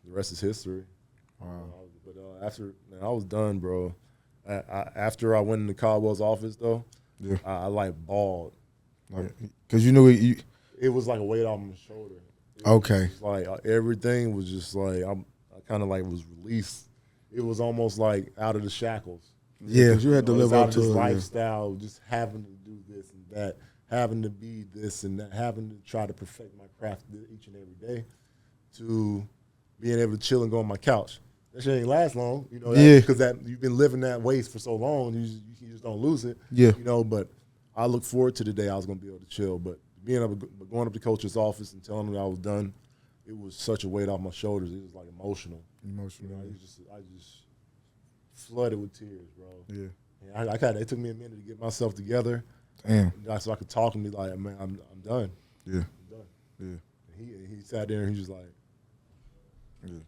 the rest is history. Wow. But after, man, I was done, bro. After I went into Caldwell's office, though, Yeah. I like bawled. Because you knew it. It was like a weight off my shoulder. Okay. Like everything was just like I kind of like was released. It was almost like out of the shackles. Yeah. Because you had to live out up of to this it. lifestyle, just having to do this and that, having to be this and that, having to try to perfect my craft each and every day, to being able to chill and go on my couch. That shit ain't last long, you know. Yeah. Because that you've been living that way for so long, you just don't lose it. Yeah. You know. But I look forward to the day I was gonna be able to chill. But going up to coach's office and telling him I was done, it was such a weight off my shoulders. It was like emotional. You know, I just flooded with tears, bro. Yeah. And it took me a minute to get myself together. Damn. So I could talk to me like, man, I'm done. Yeah. I'm done. Yeah. And he sat there and he just like, Yeah.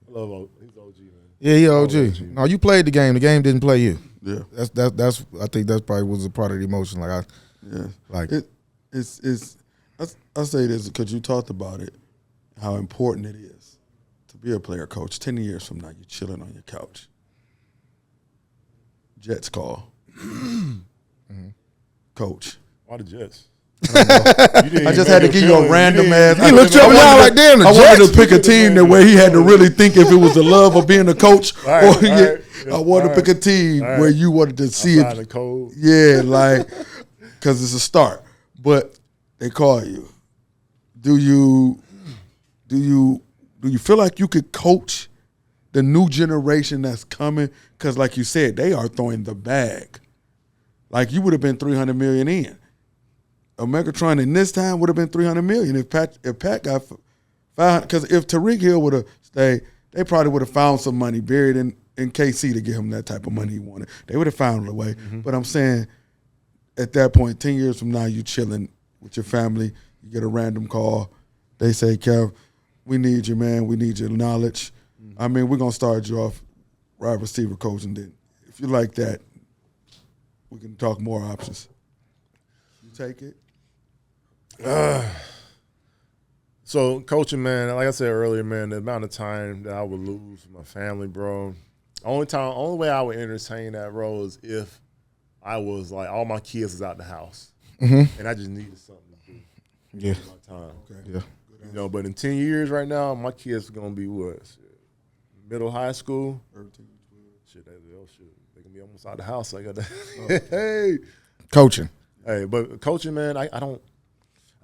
I love he's OG, man. Yeah, he OG. No, you played the game. The game didn't play you. Yeah. That's I think that's probably was a part of the emotion. Like I say this because you talked about it, how important it is to be a player coach. 10 years from now, you're chilling on your couch. Jets call. Coach. Why the Jets? I just had to give you a random ass. He looked you up and down like, damn, the I wanted Jets. to pick a team that where he had to really think if it was the love of being a coach, Right, or right. I wanted to pick a team where you wanted to see Outside it. the code. Yeah, like, because it's a start. But they call you. Do you feel like you could coach the new generation that's coming? Because, like you said, they are throwing the bag. Like, you would have been $300 million in. A Megatron in this time would have been $300 million if Pat got 500. Because if Tariq Hill would have stayed, they probably would have found some money buried in KC to give him that type of money he wanted. They would have found a way. But I'm saying, at that point, 10 years from now, you chilling with your family. You get a random call. They say, Kev, we need you, man. We need your knowledge. I mean, we're going to start you off wide receiver coach, and then if you like that, we can talk more options. You take it? So coaching, man, like I said earlier, man, the amount of time that I would lose with my family, bro. Only way I would entertain that role is if I was like all my kids was out the house and I just needed something to do. Yeah. With my time. Okay. Yeah. You know, but in 10 years right now, my kids are gonna be what? Middle high school. 13, 12. Shit, they're gonna be almost out the house. I got that. Hey. Coaching. Hey, but coaching, man, I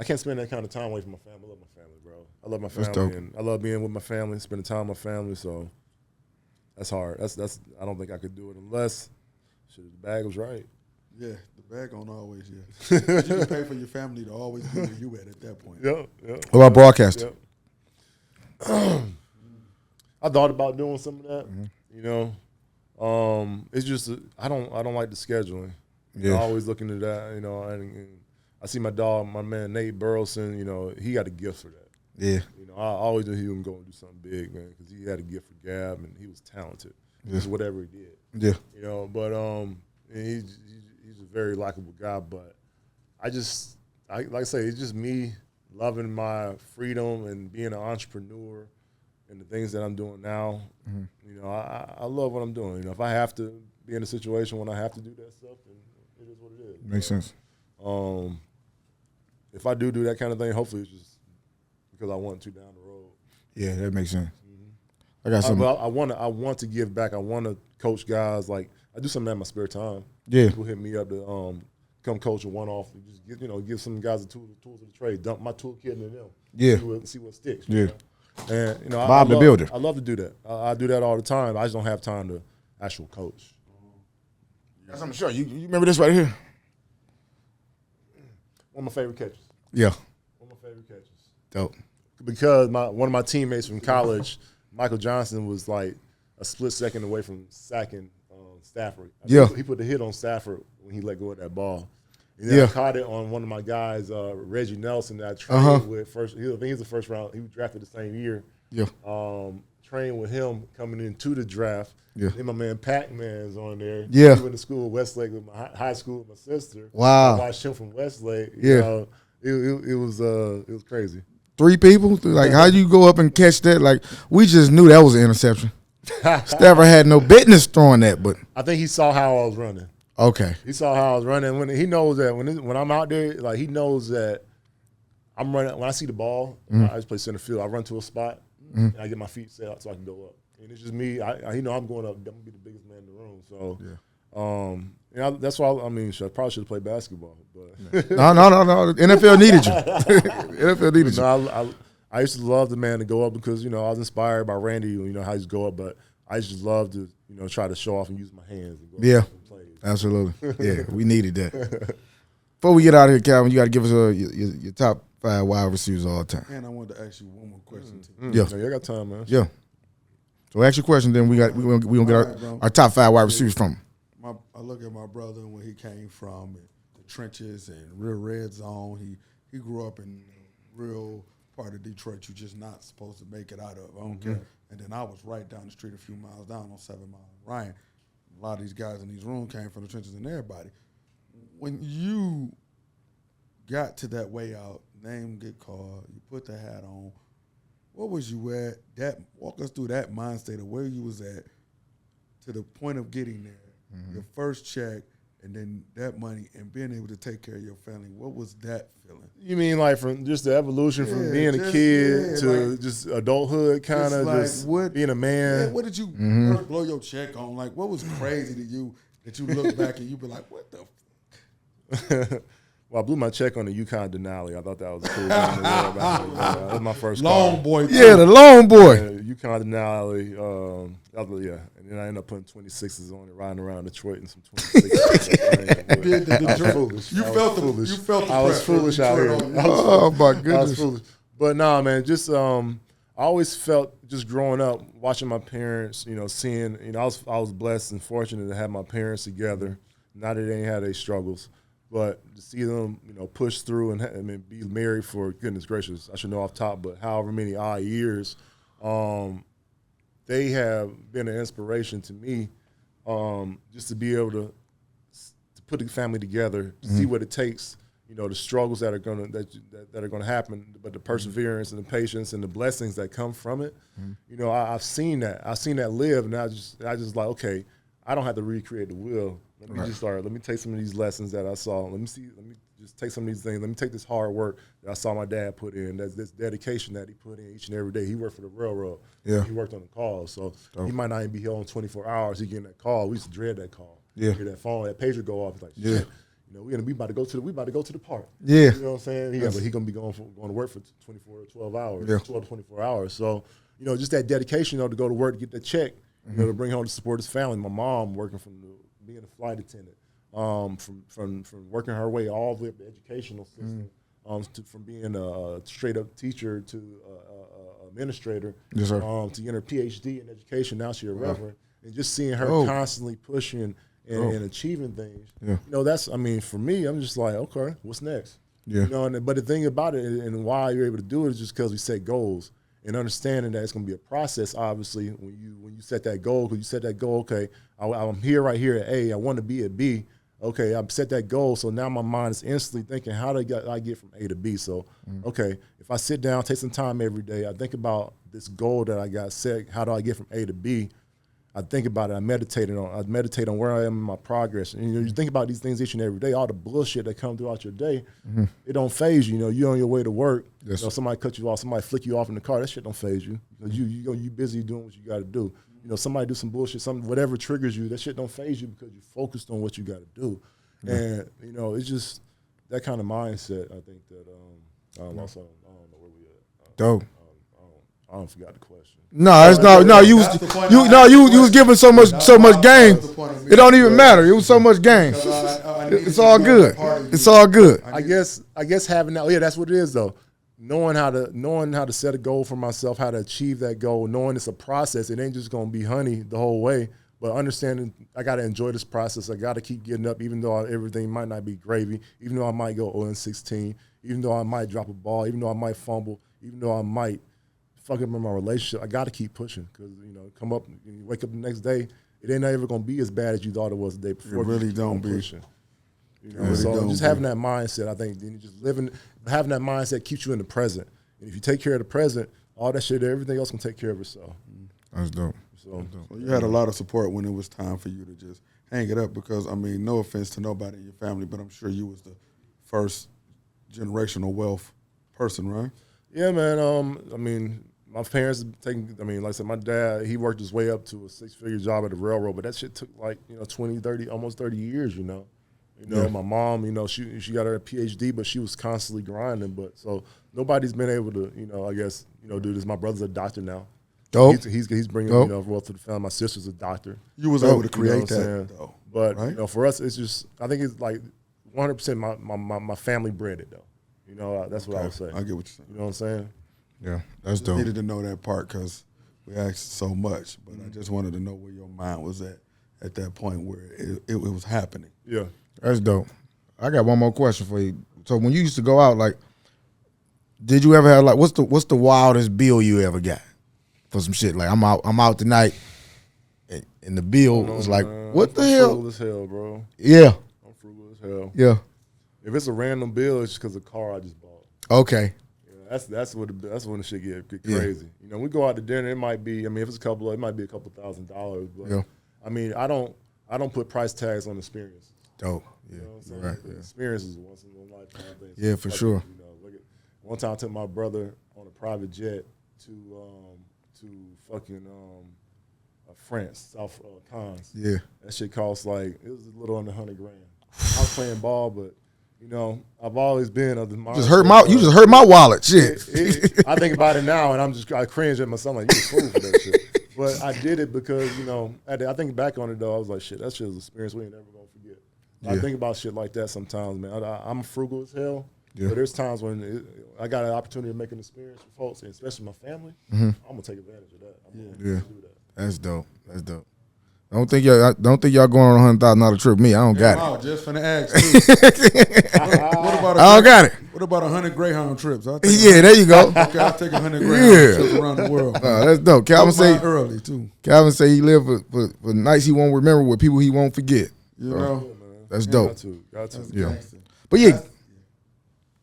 can't spend that kind of time away from my family. I love my family, bro. I love my That's family, dope. and I love being with my family, spending time with my family. So that's hard. That's. I don't think I could do it unless the bag was right. Yeah, the bag on always, yeah. You can pay for your family to always be where you at that point. Yeah. What about broadcasting? Yep. I thought about doing some of that. You know, it's just I don't like the scheduling. Yeah. I'm always looking at that. You know, and I see my dog, my man Nate Burleson. You know, he got a gift for that. Yeah. You know, I always knew he was going to do something big, man, because he had a gift for gab and he was talented. Just whatever he did. Yeah. You know, but and he's a very likable guy. But like I say, it's just me loving my freedom and being an entrepreneur and the things that I'm doing now. You know, I love what I'm doing. You know, if I have to be in a situation when I have to do that stuff, then it is what it is. Makes sense. If I do that kind of thing, hopefully it's just because I want to down the road. Yeah, that makes sense. I got something. I want to give back. I want to coach guys. Like I do something in my spare time. Yeah. People hit me up to come coach a one-off. And just give some guys the tools of the trade. Dump my toolkit into them. Yeah. See what sticks. Yeah. And you know, Bob the Builder. I love to do that. I do that all the time. I just don't have time to actual coach. That's I'm sure. You remember this right here? One of my favorite catches. Yeah. One of my favorite catches. Dope. Because one of my teammates from college, Michael Johnson, was like a split second away from sacking Stafford. Yeah. He put the hit on Stafford when he let go of that ball. And then I caught it on one of my guys, Reggie Nelson, that I traded with first. I think he was the first round. He was drafted the same year. Yeah. train with him coming into the draft. Yeah. Then my man Pac-Man's on there. Yeah. He went to school at Westlake with my high school with my sister. Wow. I watched him from Westlake. Yeah. It was crazy. 3 people? Like, how you go up and catch that? Like, we just knew that was an interception. Stafford had no business throwing that, but I think he saw how I was running. okay. He saw how I was running. When he knows that when I'm out there, like he knows that I'm running. When I see the ball, I just play center field. I run to a spot and I get my feet set out so I can go up. And it's just me. He know I'm going up. I'm gonna be the biggest man in the room. So that's why I probably should have played basketball. But No. NFL needed you. NFL needed you. I used to love the man to go up because I was inspired by Randy. How he's go up, but I just love to try to show off and use my hands. And go Yeah. up and play. Absolutely. Yeah, we needed that. Before we get out of here, Calvin, you got to give us your top 5 wide receivers all the time. And I wanted to ask you one more question. Yeah. No, I got time, man. Yeah. So ask your question, then we gonna get our top 5 wide receivers from him. I look at my brother when he came from the trenches and real red zone. He grew up in a real part of Detroit you're just not supposed to make it out of. I don't care. And then I was right down the street a few miles down on 7 Mile and Ryan. A lot of these guys in these rooms came from the trenches and everybody. When you got to that way out, name get called, you put the hat on, what was you at? Walk us through that mind state of where you was at to the point of getting there, your first check, and then that money and being able to take care of your family. What was that feeling? You mean like from just the evolution from being a kid to just adulthood, kind of just being a man? Yeah, what did you first blow your check on? Like, what was crazy to you that you look back and you be like, what the Well, I blew my check on the UConn Denali. I thought that was cool. That was my first long car. boy? Yeah, the lone boy. UConn Denali. And then I ended up putting 26s on it, riding around Detroit in some 26s. I was foolish. You felt the I was foolish out here. Oh my I was goodness. foolish. But nah, man, just I always felt just growing up, watching my parents, seeing, I was blessed and fortunate to have my parents together. Not that they ain't had their struggles, but to see them, push through and be married for, goodness gracious, I should know off top, but however many odd years, they have been an inspiration to me, just to be able to put the family together, to see what it takes, the struggles that are gonna happen, but the perseverance and the patience and the blessings that come from it. I've seen that live, and I just like, okay, I don't have to recreate the wheel. Let me take some of these lessons that I saw. Let me just take some of these things. Let me take this hard work that I saw my dad put in. That's this dedication that he put in each and every day. He worked for the railroad. Yeah. He worked on the calls. So he might not even be here on 24 hours. He getting that call. We used to dread that call. Yeah. Hear that phone, that pager go off. It's like, shit. We about to go to the park. Yeah. You know what I'm saying? But he gonna be going to work for 12 hours, 12 to 24 hours. So, just that dedication, to go to work to get that check, to bring home to support his family. My mom working being a flight attendant, from working her way all the way up the educational system, from being a straight up teacher to administrator, yes, sir. To get her PhD in education. Now she's a reverend, and just seeing her constantly pushing and achieving things. Yeah. That's for me, I'm just like, okay, what's next? Yeah. But the thing about it and why you're able to do it is just because we set goals. And understanding that it's going to be a process, obviously, when you set that goal, because you set that goal, okay, I'm right here at A, I want to be at B. Okay, I've set that goal, so now my mind is instantly thinking, how do I get from A to B? So, okay, if I sit down, take some time every day, I think about this goal that I got set, how do I get from A to B? I think about it, I meditate on where I am in my progress. And you think about these things each and every day, all the bullshit that come throughout your day, it don't phase you. You're on your way to work, somebody cut you off, somebody flick you off in the car, that shit don't phase you. You busy doing what you got to do. Somebody do some bullshit, whatever triggers you, that shit don't phase you because you're focused on what you got to do. And, it's just that kind of mindset, I think that, I don't know where we at. Dope. I don't forgot the question. No, it's not. No, you was giving so much game. It don't even matter. It was so much game. It's all good. It's all good. I guess having that. Yeah, that's what it is though. Knowing how to set a goal for myself, how to achieve that goal, knowing it's a process. It ain't just gonna be honey the whole way. But understanding I gotta enjoy this process. I gotta keep getting up, even though everything might not be gravy. Even though I might go 0-16. Even though I might drop a ball. Even though I might fumble. Even though I might fuck up in my relationship, I got to keep pushing because, you know, come up, you wake up the next day, it ain't ever going to be as bad as you thought it was the day before. It really don't be. Pushing. You know, so just having that mindset, I think, just having that mindset keeps you in the present. And if you take care of the present, all that shit, everything else can take care of itself. That's dope. So you had a lot of support when it was time for you to just hang it up because, I mean, no offense to nobody in your family, but I'm sure you was the first generational wealth person, right? Yeah, man. I mean, my parents like I said, my dad, he worked his way up to a 6-figure job at the railroad, but that shit took like, 20, 30, almost 30 years, You know, my mom, she got her PhD, but she was constantly grinding. But so nobody's been able to, I guess, do this. My brother's a doctor now. Dope. He's bringing, wealth to the family. My sister's a doctor. You was able to create that, though. But, right? For us, it's just, I think it's like 100% my family bred it, though. That's what I would say. I get what you're saying. You know what I'm saying? Yeah, that's dope. Needed to know that part because we asked so much, but I just wanted to know where your mind was at that point where it was happening. Yeah. That's dope. I got one more question for you. So when you used to go out, like, did you ever have like what's the wildest bill you ever got for some shit? Like I'm out tonight, and the bill was like, what the hell? I'm frugal as hell, bro. Yeah. I'm frugal as hell. Yeah. If it's a random bill, it's just because of the car I just bought. Okay. Yeah, that's when the shit get crazy. Yeah. We go out to dinner. It might be. I mean, if it's it might be a couple $1,000s. But yeah. I mean, I don't put price tags on experience. Dope. Yeah. You know what I'm saying? Right. Yeah. Experience is once in a lifetime thing. Yeah, for sure. One time I took my brother on a private jet to fucking France, South Cons. Yeah. That shit cost it was a little under $100,000. I was playing ball, but I've always been of the mindset. You just hurt my wallet. Shit. I think about it now, and I cringe at myself like, you a fool for that shit. But I did it because I think back on it though, I was like, shit, that shit was an experience we ain't never gonna forget. Yeah. I think about shit like that sometimes, man. I'm frugal as hell. Yeah. But there's times when I got an opportunity to make an experience for folks, and especially my family. I'm gonna take advantage of that. I'm gonna do that. That's dope. That's dope. Don't think y'all going on a $100,000 trip with me. I don't got it. Just finna ask too. I don't got it. What about 100 Greyhound trips? There you go. Okay, I'll take 100 Greyhound trips around the world. That's dope. Calvin say early too. Calvin say he live for nights he won't remember with people he won't forget. You know, that's dope. Got to. Yeah. But yeah.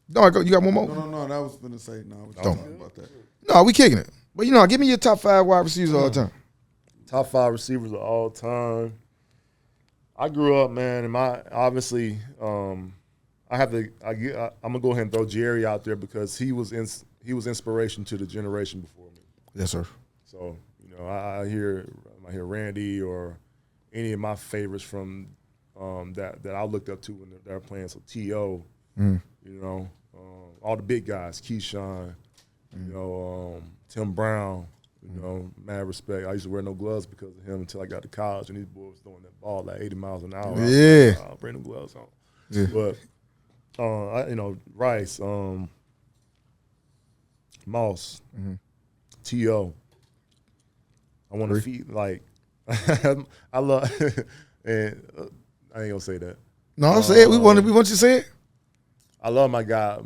No, you got one more? No. That was gonna say no. I was talking about that. No, we kicking it. But give me your top 5 wide receivers all the time. Top 5 receivers of all time. I grew up, man, and obviously I'm gonna go ahead and throw Jerry out there because he was inspiration to the generation before me. Yes, sir. So I hear Randy or any of my favorites from that I looked up to when they were playing. So T.O., all the big guys, Keyshawn, Tim Brown. Mad respect. I used to wear no gloves because of him until I got to college, and these boys was throwing that ball like 80 miles an hour. Yeah. I'll bring them gloves on. Yeah. But, Rice, Moss, T.O. I want to feed, I love, and I ain't going to say that. No, say it. We want you to say it. I love my guy.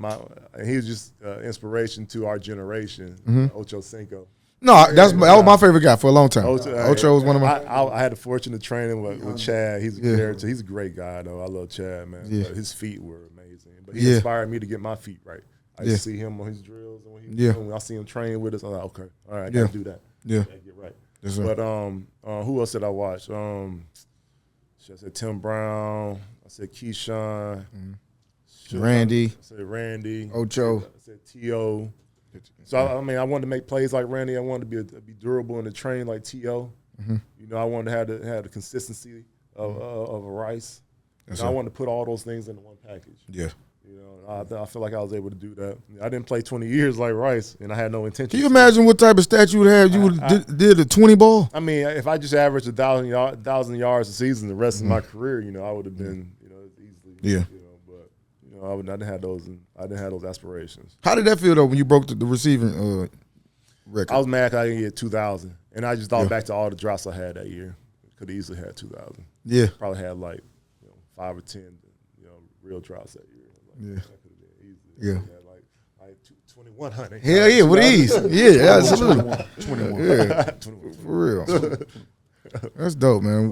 He was just inspiration to our generation, Ocho Cinco. No, that was my favorite guy for a long time. Ocho was one of my. I had the fortune of training with Chad. He's a character. He's a great guy, though. I love Chad, man. Yeah. His feet were amazing. But he inspired me to get my feet right. I used to see him on his drills, and when I see him train with us, I'm like, okay, all right, I got to do that. Yeah. Get right. Yes, but who else did I watch? I said Tim Brown. I said Keyshawn. Randy. I said Randy. Ocho. I said T.O. So I wanted to make plays like Randy. I wanted to be durable and to train like T.O. I wanted to have the consistency of a Rice. I wanted to put all those things into one package. Yeah. I feel like I was able to do that. I didn't play 20 years like Rice, and I had no intention. Can you imagine what type of stat you would have? You would did a 20 ball. I mean, if I just averaged 1,000 yards a season the rest of my career, I would have been, easily. Yeah. I didn't have those aspirations. How did that feel though when you broke the receiving record? I was mad 'cause I didn't get 2,000, and I just thought back to all the drops I had that year. Could have easily had 2,000. Yeah, probably had 5 or 10, real drops that year. Yeah. That could have been easy. Yeah. like 2,100. Hell yeah, with ease. Yeah, absolutely. 21. Yeah, for real. That's dope, man.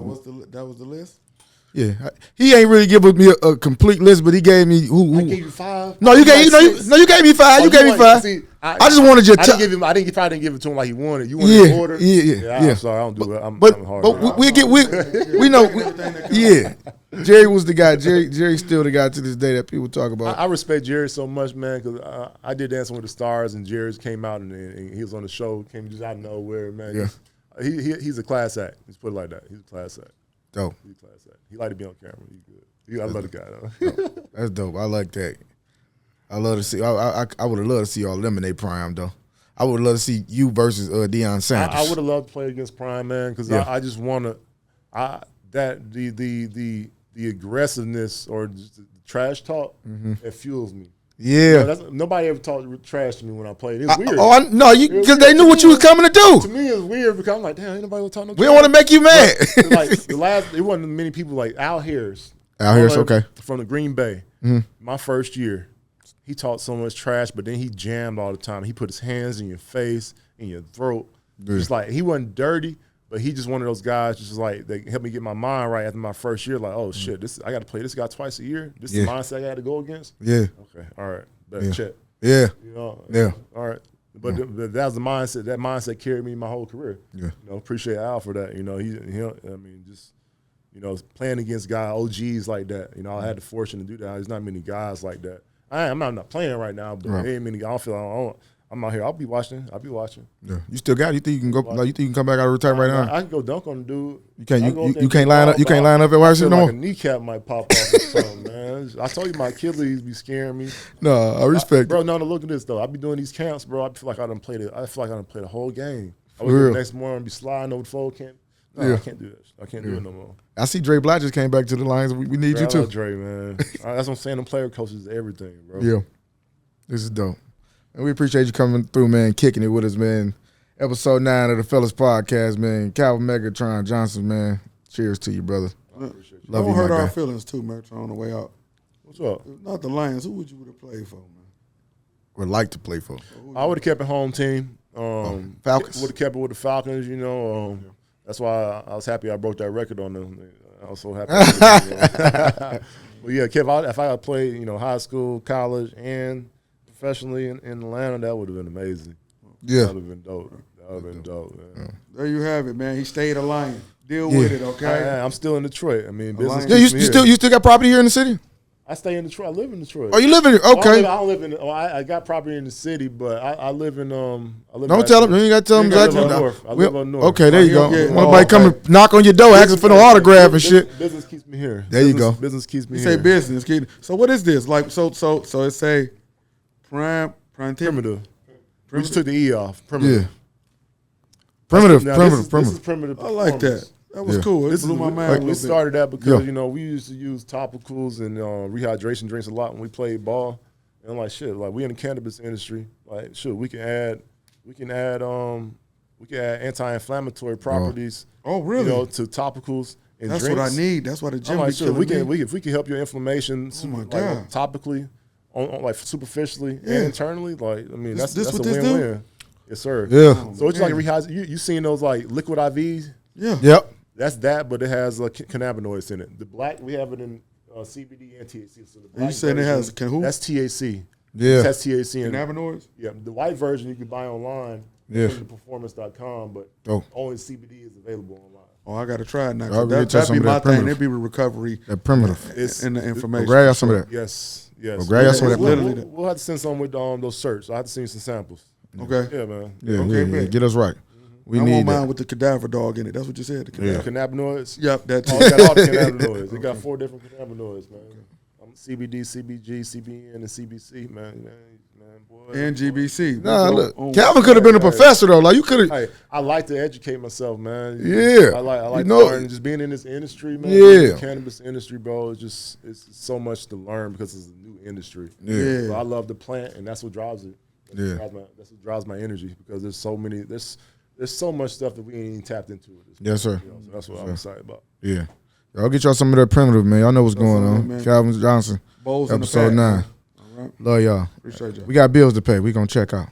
That was the list? Yeah, he ain't really give me a complete list, but he gave me who. I gave you 5. No, you gave you gave me 5. You gave me 5. See, I just wanted your. I didn't give him. Probably didn't give it to him like he wanted. You wanted the order. Yeah. I'm sorry, I don't do it. I'm hard. But we know. Yeah, Jerry was the guy. Jerry's still the guy to this day that people talk about. I respect Jerry so much, man, because I did Dancing with the Stars, and Jerry came out and he was on the show, came just out of nowhere, man. Yeah. He's a class act. Let's put it like that. He's a class act. Dope. He's a class act. He like to be on camera. He good. I love the guy though. That's dope. I like that. I love to see. I would have loved to see y'all eliminate Prime though. I would love to see you versus Deion Sanders. I would have loved to play against Prime, man, because I just want to. The aggressiveness or just the trash talk it fuels me. Yeah. Nobody ever talked trash to me when I played. It's weird. No, because they knew what you was coming to do. To me, it's weird because I'm like, damn, ain't nobody will talk no trash. We don't want to make you mad. Like there wasn't many people like Al Harris. Al Harris, okay. From the Green Bay. My first year, he talked so much trash, but then he jammed all the time. He put his hands in your face, in your throat. Just like he wasn't dirty, but he just one of those guys. Just like they helped me get my mind right after my first year. Like, oh shit, I got to play this guy twice a year. This is the mindset I had to go against. Yeah. Okay. All right. Better check. Yeah. You know. Yeah. All right. But that was the mindset. That mindset carried me my whole career. Yeah. You know, appreciate Al for that. You know, he I mean, just playing against guys, OGs like that. You know, I had the fortune to do that. There's not many guys like that. I'm not playing right now, but there ain't many. I don't feel I'm out here. I'll be watching. Yeah. You still got it? You think you can go? Like, you think you can come back out of retirement right now? I can go dunk on the dude. You can't. You can't line up. You can't line up at wide receiver no more. Like a kneecap might pop off or something, man. I told you my Achilles be scaring me. No, I respect bro. it. No, look at this though. I be doing these camps, bro. I feel like I done played it. I feel like I done played the whole game. I wake up the next morning and be sliding over the fold camp. No, I can't do that. I can't do it no more. I see Dre Black just came back to the Lions. We need Bro, you too. I love Dre, man. That's what I'm saying. Them player coaches is everything, bro. Yeah, this is dope. And we appreciate you coming through, man, kicking it with us, man. Episode 9 of the Fellas Podcast, man. Calvin Megatron Johnson, man. Cheers to you, brother. Love you, don't hurt my our guy. feelings too, Megatron, on the way out. What's up? If not the Lions, who would you would have played for, man? Would like to play for. I would have kept it home team. Falcons. Would have kept it with the Falcons, you know. That's why I was happy I broke that record on them. I was so happy. But yeah, Kev, if I had played, high school, college, and professionally in Atlanta, that would have been amazing. Yeah. That would have been dope. Man. There you have it, man. He stayed a Lion. Deal with it, okay? I'm still in Detroit. I mean, business Yeah, keeps me here. you still got property here in the city? I stay in Detroit. I live in Detroit. Oh, you live in here? Okay. I don't live in. I got property in the city, but I live in. Don't tell him. You ain't got to tell him exactly. I live up north. Okay, there you go. Yeah. Nobody come and knock on your door asking for no autograph and shit. Business keeps me here. There you go. Business keeps me You here. say business. So what is this? Like so it say prime Primitive. We just took the E off. Primitive. Yeah. Primitive. This is primitive. I like that. That was cool. It blew my mind a little We bit. started that because we used to use topicals and rehydration drinks a lot when we played ball. And I'm like, shit, like we in the cannabis industry, like shit, we can add anti-inflammatory properties. Oh, really? To topicals and That's drinks. what I need. That's what the gym I'm like, be shit, killing me. if we can help your inflammation, Oh my like, God. topically, on like superficially Yeah. and internally, like I mean, This that's a what this win-win. Yes, sir. Yeah. So it's like you seen those like liquid IVs? Yeah. Yep. That's that, but it has cannabinoids in it. The black, we have it in CBD and THC. So the black You saying it has who? That's THC. Yeah. It has THC in it. Cannabinoids? Yeah. The white version you can buy online. Yeah. Performance.com, but Oh. only CBD is available online. Oh, I got to try it now. I'll 'cause get you That'd some be of my that thing. primitive. That'd be recovery That primitive. in the information. Grab y'all some of that. Yes. grab y'all some of that We'll have to send some with those shirts. I have to send you some samples. Okay. Yeah, man. Yeah, Okay, yeah. bet. Get us right. We I need want that. mine with the cadaver dog in it. That's what you said. The cadaver. Cannabinoids. Yep, that Oh, too. it got all the cannabinoids. It got 4 different cannabinoids, man. CBD, CBG, CBN, and CBC, man, boy. And GBC. Nah, look, Oh, Calvin could have been a professor though. Like you could have. Hey, I like to educate myself, man. Yeah. I like You know- learning. Just being in this industry, man. Yeah. The cannabis industry, bro. It's so much to learn because it's a new industry. Yeah. So I love the plant, and that's what drives it. Yeah. That's what drives my energy because there's so much stuff that we ain't even tapped into. Yes, sir. So that's what I'm excited about. Yeah. I'll get y'all some of that primitive, man. Y'all know what's going all right, on. man. Calvin Johnson, Bowls in the episode pack. 9. All right. Love y'all. Appreciate you. We got bills to pay. We gonna check out.